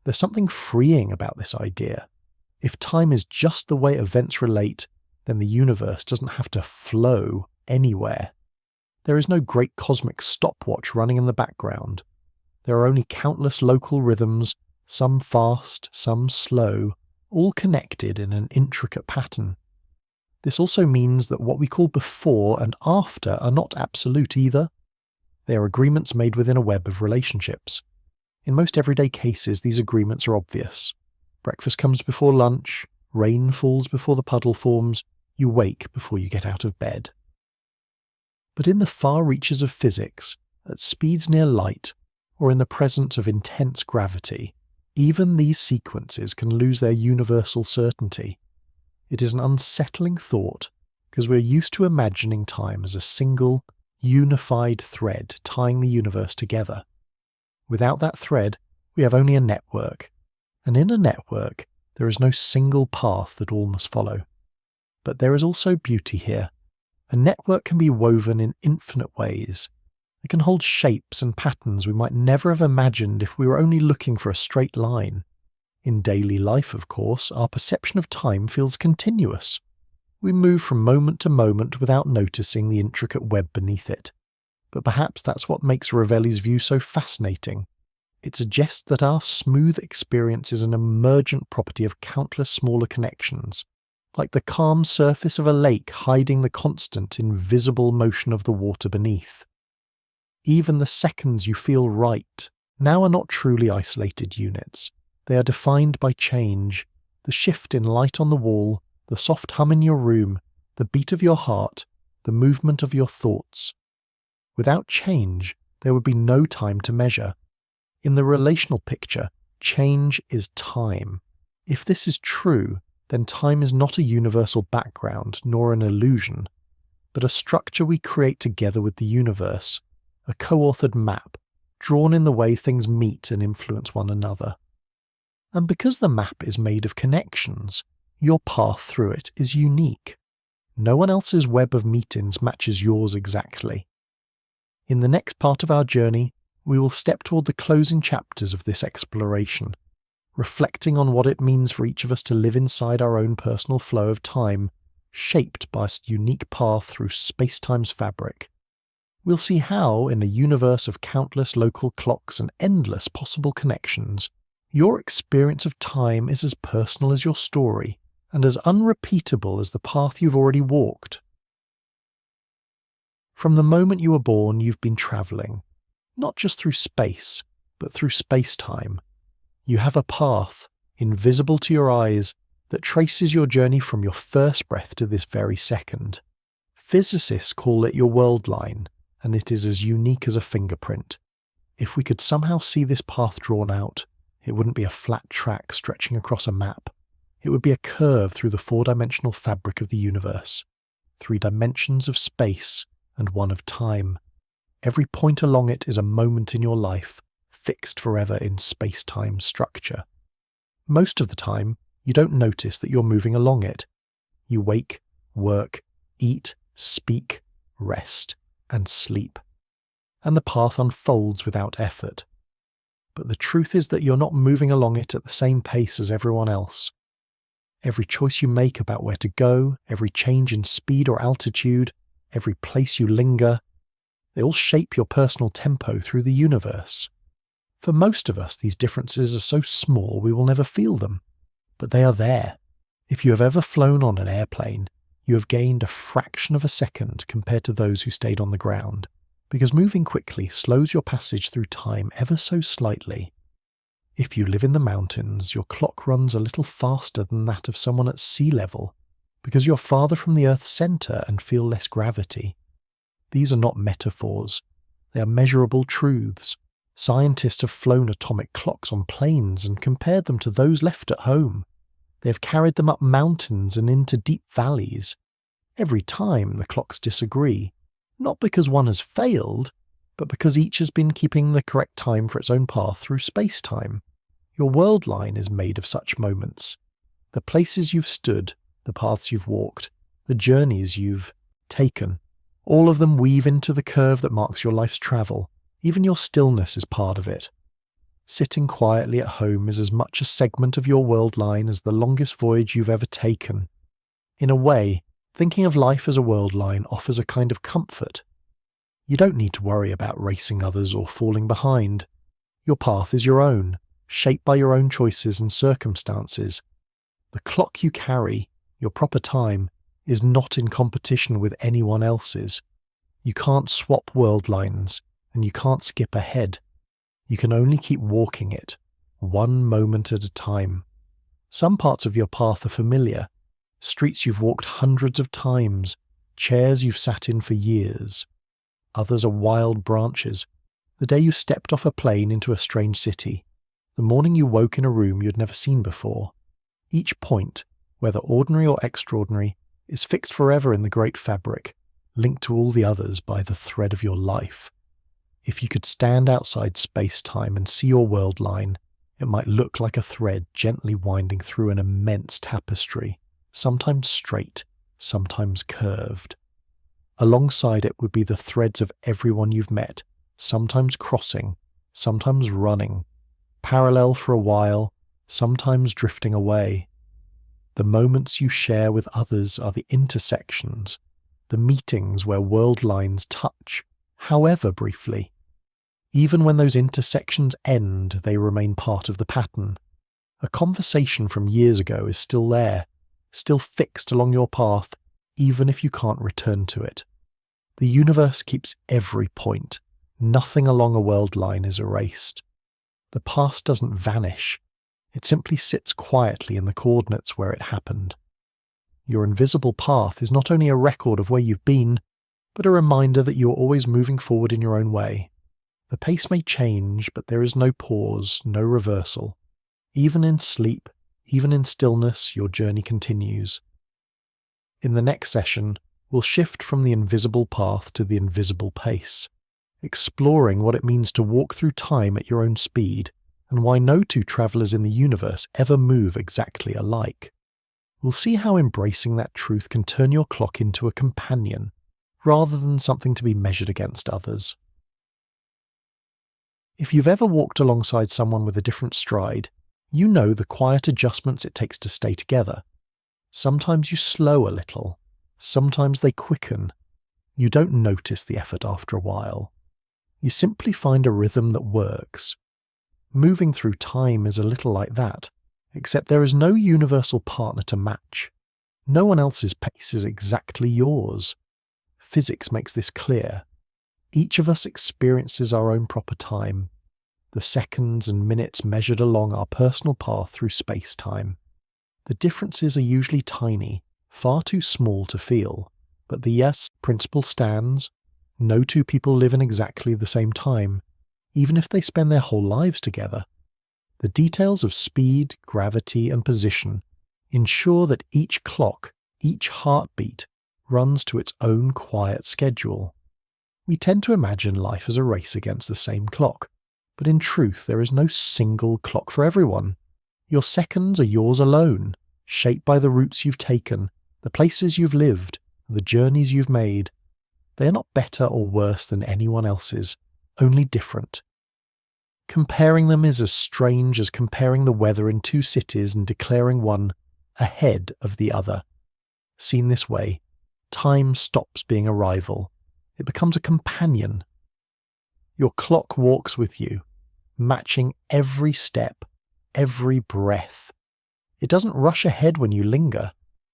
There's something freeing about this idea. If time is just the way events relate, then the universe doesn't have to flow anywhere. There is no great cosmic stopwatch running in the background. There are only countless local rhythms, some fast, some slow, all connected in an intricate pattern. This also means that what we call before and after are not absolute either. They are agreements made within a web of relationships. In most everyday cases, these agreements are obvious. Breakfast comes before lunch, rain falls before the puddle forms, you wake before you get out of bed. But in the far reaches of physics, at speeds near light, or in the presence of intense gravity, even these sequences can lose their universal certainty. It is an unsettling thought, because we're used to imagining time as a single, unified thread tying the universe together. Without that thread, we have only a network, and in a network, there is no single path that all must follow. But there is also beauty here. A network can be woven in infinite ways. It can hold shapes and patterns we might never have imagined if we were only looking for a straight line. In daily life, of course, our perception of time feels continuous. We move from moment to moment without noticing the intricate web beneath it. But perhaps that's what makes Rovelli's view so fascinating. It suggests that our smooth experience is an emergent property of countless smaller connections, like the calm surface of a lake hiding the constant, invisible motion of the water beneath. Even the seconds you feel right now are not truly isolated units. They are defined by change, the shift in light on the wall, the soft hum in your room, the beat of your heart, the movement of your thoughts. Without change, there would be no time to measure. In the relational picture, change is time. If this is true, then time is not a universal background nor an illusion, but a structure we create together with the universe, a co-authored map, drawn in the way things meet and influence one another. And because the map is made of connections, your path through it is unique. No one else's web of meetings matches yours exactly. In the next part of our journey, we will step toward the closing chapters of this exploration, reflecting on what it means for each of us to live inside our own personal flow of time, shaped by a unique path through spacetime's fabric. We'll see how, in a universe of countless local clocks and endless possible connections, your experience of time is as personal as your story, and as unrepeatable as the path you've already walked. From the moment you were born, you've been travelling, not just through space, but through space-time. You have a path, invisible to your eyes, that traces your journey from your first breath to this very second. Physicists call it your world line, and it is as unique as a fingerprint. If we could somehow see this path drawn out, it wouldn't be a flat track stretching across a map. It would be a curve through the four-dimensional fabric of the universe. 3 dimensions of space and 1 of time. Every point along it is a moment in your life, fixed forever in space-time structure. Most of the time, you don't notice that you're moving along it. You wake, work, eat, speak, rest, and sleep. And the path unfolds without effort. But the truth is that you're not moving along it at the same pace as everyone else. Every choice you make about where to go, every change in speed or altitude, every place you linger, they all shape your personal tempo through the universe. For most of us, these differences are so small we will never feel them. But they are there. If you have ever flown on an airplane, you have gained a fraction of a second compared to those who stayed on the ground, because moving quickly slows your passage through time ever so slightly. If you live in the mountains, your clock runs a little faster than that of someone at sea level, because you're farther from the Earth's centre and feel less gravity. These are not metaphors. They are measurable truths. Scientists have flown atomic clocks on planes and compared them to those left at home. They have carried them up mountains and into deep valleys. Every time the clocks disagree, not because one has failed, but because each has been keeping the correct time for its own path through space-time. Your world line is made of such moments. The places you've stood, the paths you've walked, the journeys you've taken, all of them weave into the curve that marks your life's travel. Even your stillness is part of it. Sitting quietly at home is as much a segment of your world line as the longest voyage you've ever taken. In a way, thinking of life as a world line offers a kind of comfort. You don't need to worry about racing others or falling behind. Your path is your own, shaped by your own choices and circumstances. The clock you carry, your proper time, is not in competition with anyone else's. You can't swap world lines, and you can't skip ahead. You can only keep walking it, one moment at a time. Some parts of your path are familiar, streets you've walked hundreds of times, chairs you've sat in for years. Others are wild branches. The day you stepped off a plane into a strange city, the morning you woke in a room you'd never seen before. Each point, whether ordinary or extraordinary, is fixed forever in the great fabric, linked to all the others by the thread of your life. If you could stand outside space-time and see your world line, it might look like a thread gently winding through an immense tapestry, sometimes straight, sometimes curved. Alongside it would be the threads of everyone you've met, sometimes crossing, sometimes running, parallel for a while, sometimes drifting away. The moments you share with others are the intersections, the meetings where world lines touch, however briefly. Even when those intersections end, they remain part of the pattern. A conversation from years ago is still there, still fixed along your path, even if you can't return to it. The universe keeps every point. Nothing along a world line is erased. The past doesn't vanish. It simply sits quietly in the coordinates where it happened. Your invisible path is not only a record of where you've been, but a reminder that you are always moving forward in your own way. The pace may change, but there is no pause, no reversal. Even in sleep, even in stillness, your journey continues. In the next session, we'll shift from the invisible path to the invisible pace. exploring what it means to walk through time at your own speed and why no two travellers in the universe ever move exactly alike. We'll see how embracing that truth can turn your clock into a companion, rather than something to be measured against others. If you've ever walked alongside someone with a different stride, you know the quiet adjustments it takes to stay together. Sometimes you slow a little, sometimes they quicken. You don't notice the effort after a while. You simply find a rhythm that works. Moving through time is a little like that, except there is no universal partner to match. No one else's pace is exactly yours. Physics makes this clear. Each of us experiences our own proper time, the seconds and minutes measured along our personal path through space-time. The differences are usually tiny, far too small to feel, but the principle stands. No two people live in exactly the same time, even if they spend their whole lives together. The details of speed, gravity, and position ensure that each clock, each heartbeat, runs to its own quiet schedule. We tend to imagine life as a race against the same clock, but in truth there is no single clock for everyone. Your seconds are yours alone, shaped by the routes you've taken, the places you've lived, the journeys you've made. They are not better or worse than anyone else's, only different. Comparing them is as strange as comparing the weather in two cities and declaring one ahead of the other. Seen this way, time stops being a rival. It becomes a companion. Your clock walks with you, matching every step, every breath. It doesn't rush ahead when you linger.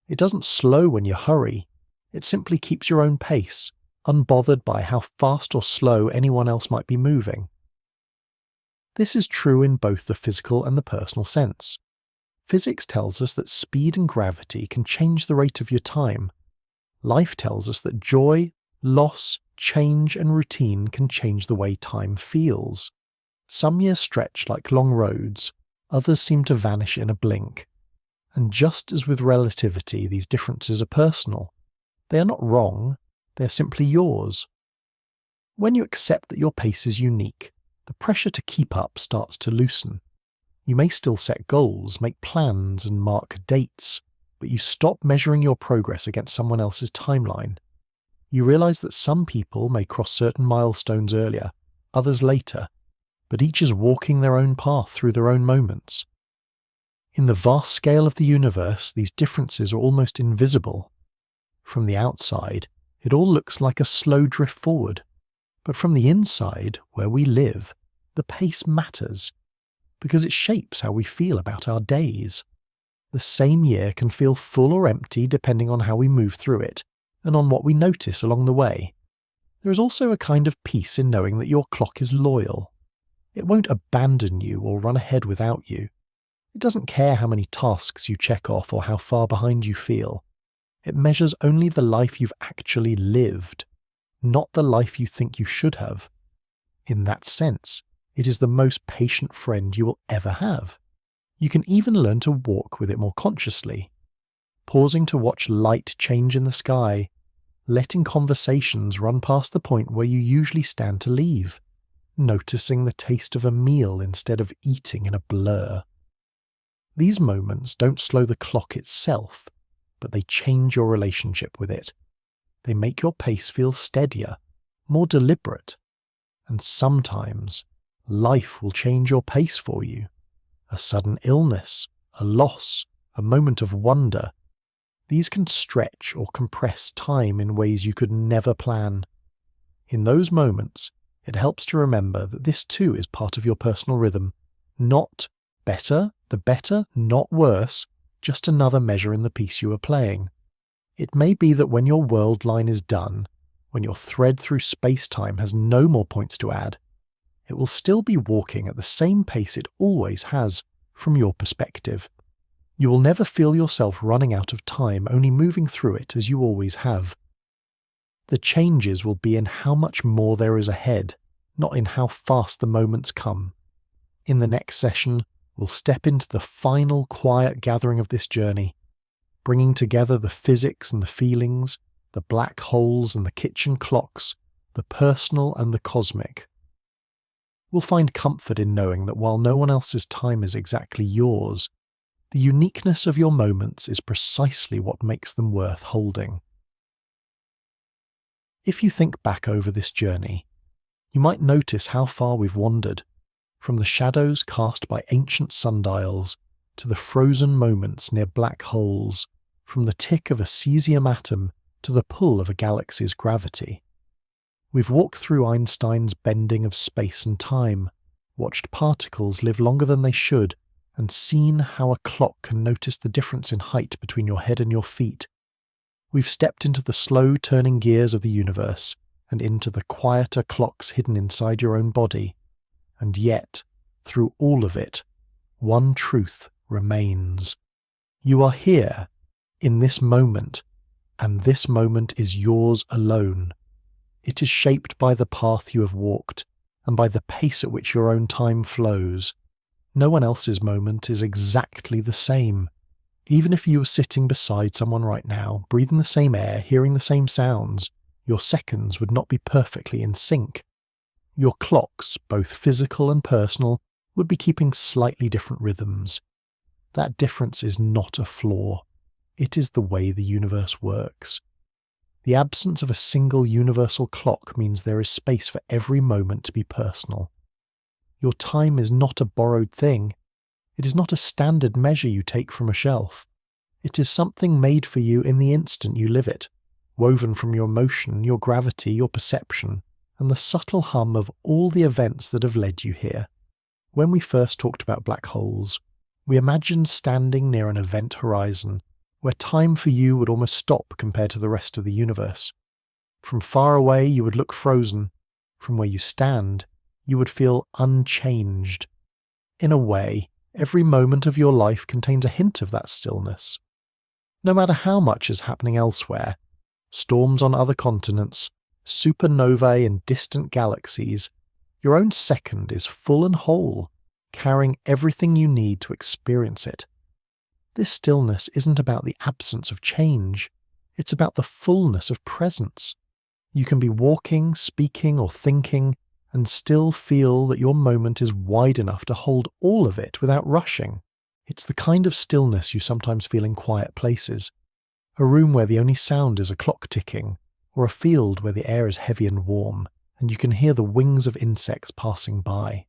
It doesn't slow when you hurry. It simply keeps your own pace, unbothered by how fast or slow anyone else might be moving. This is true in both the physical and the personal sense. Physics tells us that speed and gravity can change the rate of your time. Life tells us that joy, loss, change, and routine can change the way time feels. Some years stretch like long roads, others seem to vanish in a blink. And just as with relativity, these differences are personal. They are not wrong, they are simply yours. When you accept that your pace is unique, the pressure to keep up starts to loosen. You may still set goals, make plans, and mark dates, but you stop measuring your progress against someone else's timeline. You realize that some people may cross certain milestones earlier, others later, but each is walking their own path through their own moments. In the vast scale of the universe, these differences are almost invisible. From the outside, it all looks like a slow drift forward, but from the inside, where we live, the pace matters, because it shapes how we feel about our days. The same year can feel full or empty depending on how we move through it, and on what we notice along the way. There is also a kind of peace in knowing that your clock is loyal. It won't abandon you or run ahead without you. It doesn't care how many tasks you check off or how far behind you feel. It measures only the life you've actually lived, not the life you think you should have. In that sense, it is the most patient friend you will ever have. You can even learn to walk with it more consciously, pausing to watch light change in the sky, letting conversations run past the point where you usually stand to leave, noticing the taste of a meal instead of eating in a blur. These moments don't slow the clock itself, but they change your relationship with it. They make your pace feel steadier, more deliberate, and sometimes life will change your pace for you. A sudden illness, a loss, a moment of wonder. These can stretch or compress time in ways you could never plan. In those moments, it helps to remember that this too is part of your personal rhythm. Not better, not worse, just another measure in the piece you are playing. It may be that when your world line is done, when your thread through space-time has no more points to add, it will still be walking at the same pace it always has from your perspective. You will never feel yourself running out of time, only moving through it as you always have. The changes will be in how much more there is ahead, not in how fast the moments come. In the next session, we'll step into the final quiet gathering of this journey, bringing together the physics and the feelings, the black holes and the kitchen clocks, the personal and the cosmic. We'll find comfort in knowing that while no one else's time is exactly yours, the uniqueness of your moments is precisely what makes them worth holding. If you think back over this journey, you might notice how far we've wandered, from the shadows cast by ancient sundials to the frozen moments near black holes, from the tick of a cesium atom to the pull of a galaxy's gravity. We've walked through Einstein's bending of space and time, watched particles live longer than they should, and seen how a clock can notice the difference in height between your head and your feet. We've stepped into the slow turning gears of the universe and into the quieter clocks hidden inside your own body. And yet, through all of it, one truth remains. You are here, in this moment, and this moment is yours alone. It is shaped by the path you have walked, and by the pace at which your own time flows. No one else's moment is exactly the same. Even if you were sitting beside someone right now, breathing the same air, hearing the same sounds, your seconds would not be perfectly in sync. Your clocks, both physical and personal, would be keeping slightly different rhythms. That difference is not a flaw. It is the way the universe works. The absence of a single universal clock means there is space for every moment to be personal. Your time is not a borrowed thing. It is not a standard measure you take from a shelf. It is something made for you in the instant you live it, woven from your motion, your gravity, your perception, and the subtle hum of all the events that have led you here. When we first talked about black holes, we imagined standing near an event horizon where time for you would almost stop compared to the rest of the universe. From far away you would look frozen. From where you stand, you would feel unchanged. In a way, every moment of your life contains a hint of that stillness. No matter how much is happening elsewhere, storms on other continents, supernovae in distant galaxies, your own second is full and whole, carrying everything you need to experience it. This stillness isn't about the absence of change, it's about the fullness of presence. You can be walking, speaking, or thinking, and still feel that your moment is wide enough to hold all of it without rushing. It's the kind of stillness you sometimes feel in quiet places. A room where the only sound is a clock ticking, or a field where the air is heavy and warm, and you can hear the wings of insects passing by.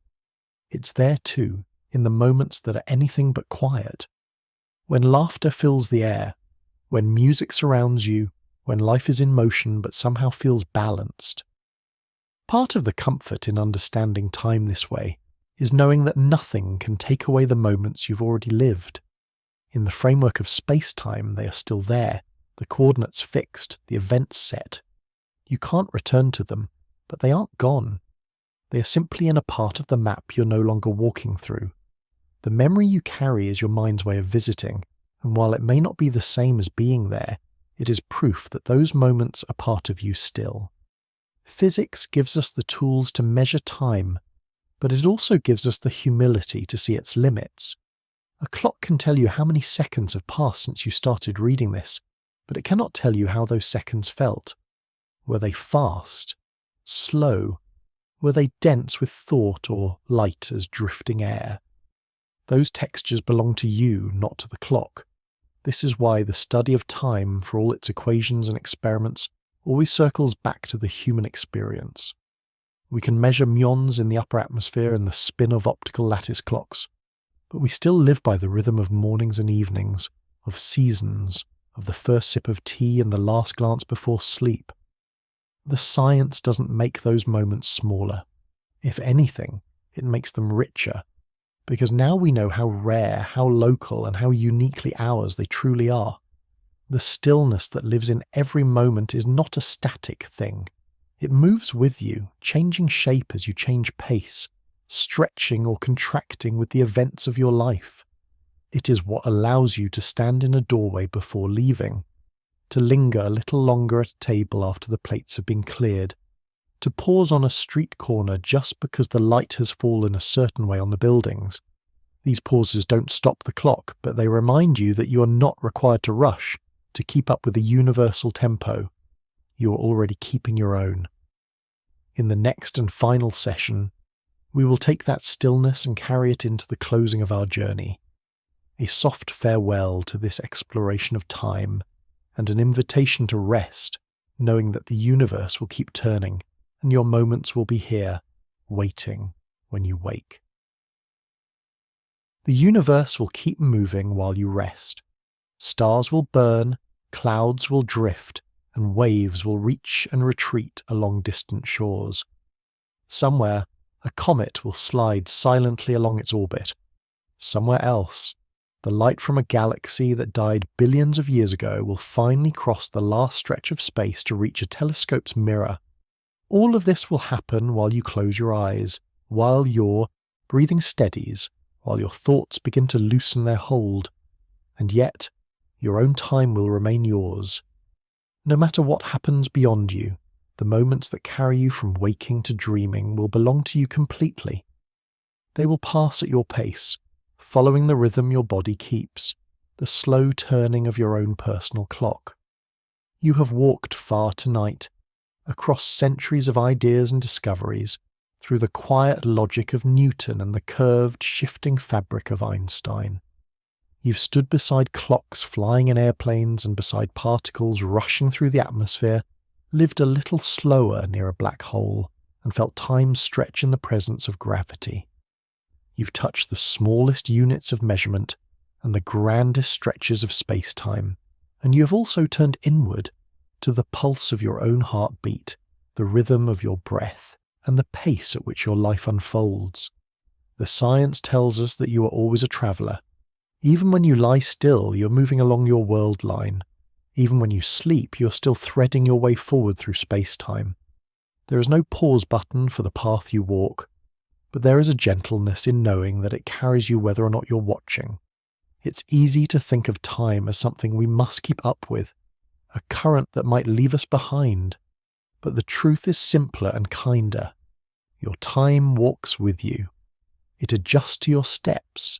It's there too, in the moments that are anything but quiet. When laughter fills the air, when music surrounds you, when life is in motion but somehow feels balanced. Part of the comfort in understanding time this way is knowing that nothing can take away the moments you've already lived. In the framework of space-time, they are still there, the coordinates fixed, the events set. You can't return to them, but they aren't gone. They are simply in a part of the map you're no longer walking through. The memory you carry is your mind's way of visiting, and while it may not be the same as being there, it is proof that those moments are part of you still. Physics gives us the tools to measure time, but it also gives us the humility to see its limits. A clock can tell you how many seconds have passed since you started reading this, but it cannot tell you how those seconds felt. Were they fast? Slow? Were they dense with thought or light as drifting air? Those textures belong to you, not to the clock. This is why the study of time, for all its equations and experiments, always circles back to the human experience. We can measure muons in the upper atmosphere and the spin of optical lattice clocks, but we still live by the rhythm of mornings and evenings, of seasons, of the first sip of tea and the last glance before sleep. The science doesn't make those moments smaller. If anything, it makes them richer, because now we know how rare, how local, and how uniquely ours they truly are. The stillness that lives in every moment is not a static thing. It moves with you, changing shape as you change pace, stretching or contracting with the events of your life. It is what allows you to stand in a doorway before leaving, to linger a little longer at a table after the plates have been cleared, to pause on a street corner just because the light has fallen a certain way on the buildings. These pauses don't stop the clock, but they remind you that you are not required to rush to keep up with the universal tempo. You are already keeping your own. In the next and final session, we will take that stillness and carry it into the closing of our journey, a soft farewell to this exploration of time and an invitation to rest, knowing that the universe will keep turning and your moments will be here, waiting when you wake. The universe will keep moving while you rest. Stars will burn, clouds will drift, and waves will reach and retreat along distant shores. Somewhere, a comet will slide silently along its orbit. Somewhere else, the light from a galaxy that died billions of years ago will finally cross the last stretch of space to reach a telescope's mirror. All of this will happen while you close your eyes, while your breathing steadies, while your thoughts begin to loosen their hold. And yet, your own time will remain yours. No matter what happens beyond you, the moments that carry you from waking to dreaming will belong to you completely. They will pass at your pace, following the rhythm your body keeps, the slow turning of your own personal clock. You have walked far tonight, across centuries of ideas and discoveries, through the quiet logic of Newton and the curved, shifting fabric of Einstein. You've stood beside clocks flying in airplanes and beside particles rushing through the atmosphere, lived a little slower near a black hole, and felt time stretch in the presence of gravity. You've touched the smallest units of measurement and the grandest stretches of space-time, and you have also turned inward to the pulse of your own heartbeat, the rhythm of your breath, and the pace at which your life unfolds. The science tells us that you are always a traveller. Even when you lie still, you're moving along your world line. Even when you sleep, you're still threading your way forward through space-time. There is no pause button for the path you walk, but there is a gentleness in knowing that it carries you whether or not you're watching. It's easy to think of time as something we must keep up with, a current that might leave us behind. But the truth is simpler and kinder. Your time walks with you. It adjusts to your steps.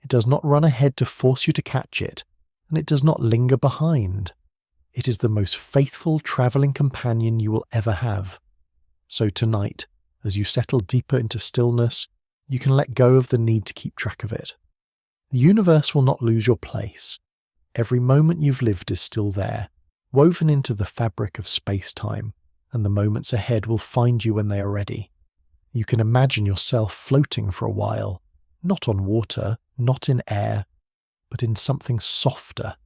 It does not run ahead to force you to catch it, and it does not linger behind. It is the most faithful travelling companion you will ever have. So tonight, as you settle deeper into stillness, you can let go of the need to keep track of it. The universe will not lose your place. Every moment you've lived is still there, woven into the fabric of space-time, and the moments ahead will find you when they are ready. You can imagine yourself floating for a while, not on water, not in air, but in something softer,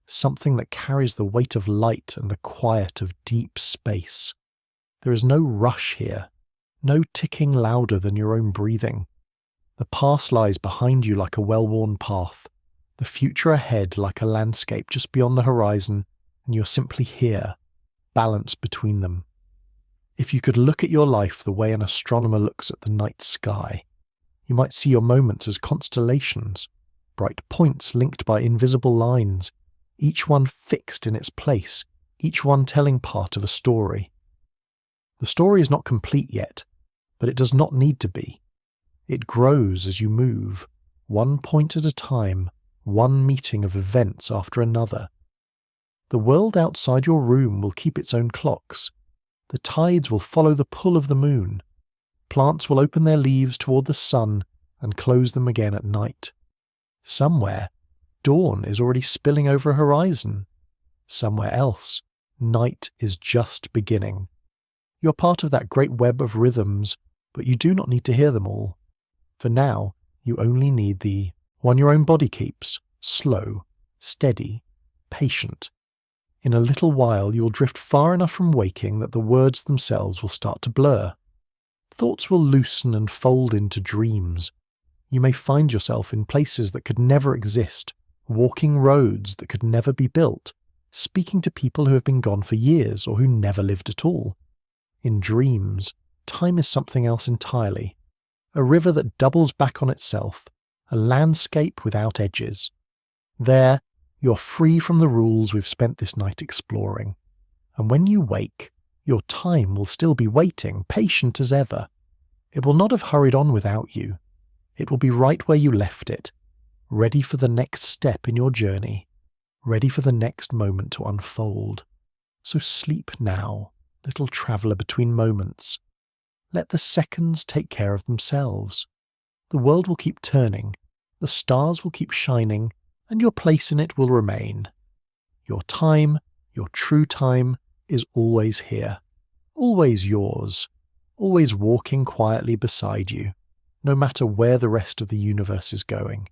something that carries the weight of light and the quiet of deep space. There is no rush here, no ticking louder than your own breathing. The past lies behind you like a well-worn path, the future ahead like a landscape just beyond the horizon, and you're simply here, balanced between them. If you could look at your life the way an astronomer looks at the night sky, you might see your moments as constellations, bright points linked by invisible lines, each one fixed in its place, each one telling part of a story. The story is not complete yet, but it does not need to be. It grows as you move, one point at a time, one meeting of events after another. The world outside your room will keep its own clocks. The tides will follow the pull of the moon. Plants will open their leaves toward the sun and close them again at night. Somewhere, dawn is already spilling over a horizon. Somewhere else, night is just beginning. You're part of that great web of rhythms, but you do not need to hear them all. For now, you only need the one your own body keeps, slow, steady, patient. In a little while you will drift far enough from waking that the words themselves will start to blur. Thoughts will loosen and fold into dreams. You may find yourself in places that could never exist, walking roads that could never be built, speaking to people who have been gone for years or who never lived at all. In dreams, time is something else entirely. A river that doubles back on itself, a landscape without edges. There, you're free from the rules we've spent this night exploring. And when you wake, your time will still be waiting, patient as ever. It will not have hurried on without you. It will be right where you left it, ready for the next step in your journey, ready for the next moment to unfold. So sleep now, little traveller between moments, Let the seconds take care of themselves. The world will keep turning, the stars will keep shining, and your place in it will remain. Your time, your true time, is always here, always yours, always walking quietly beside you, no matter where the rest of the universe is going.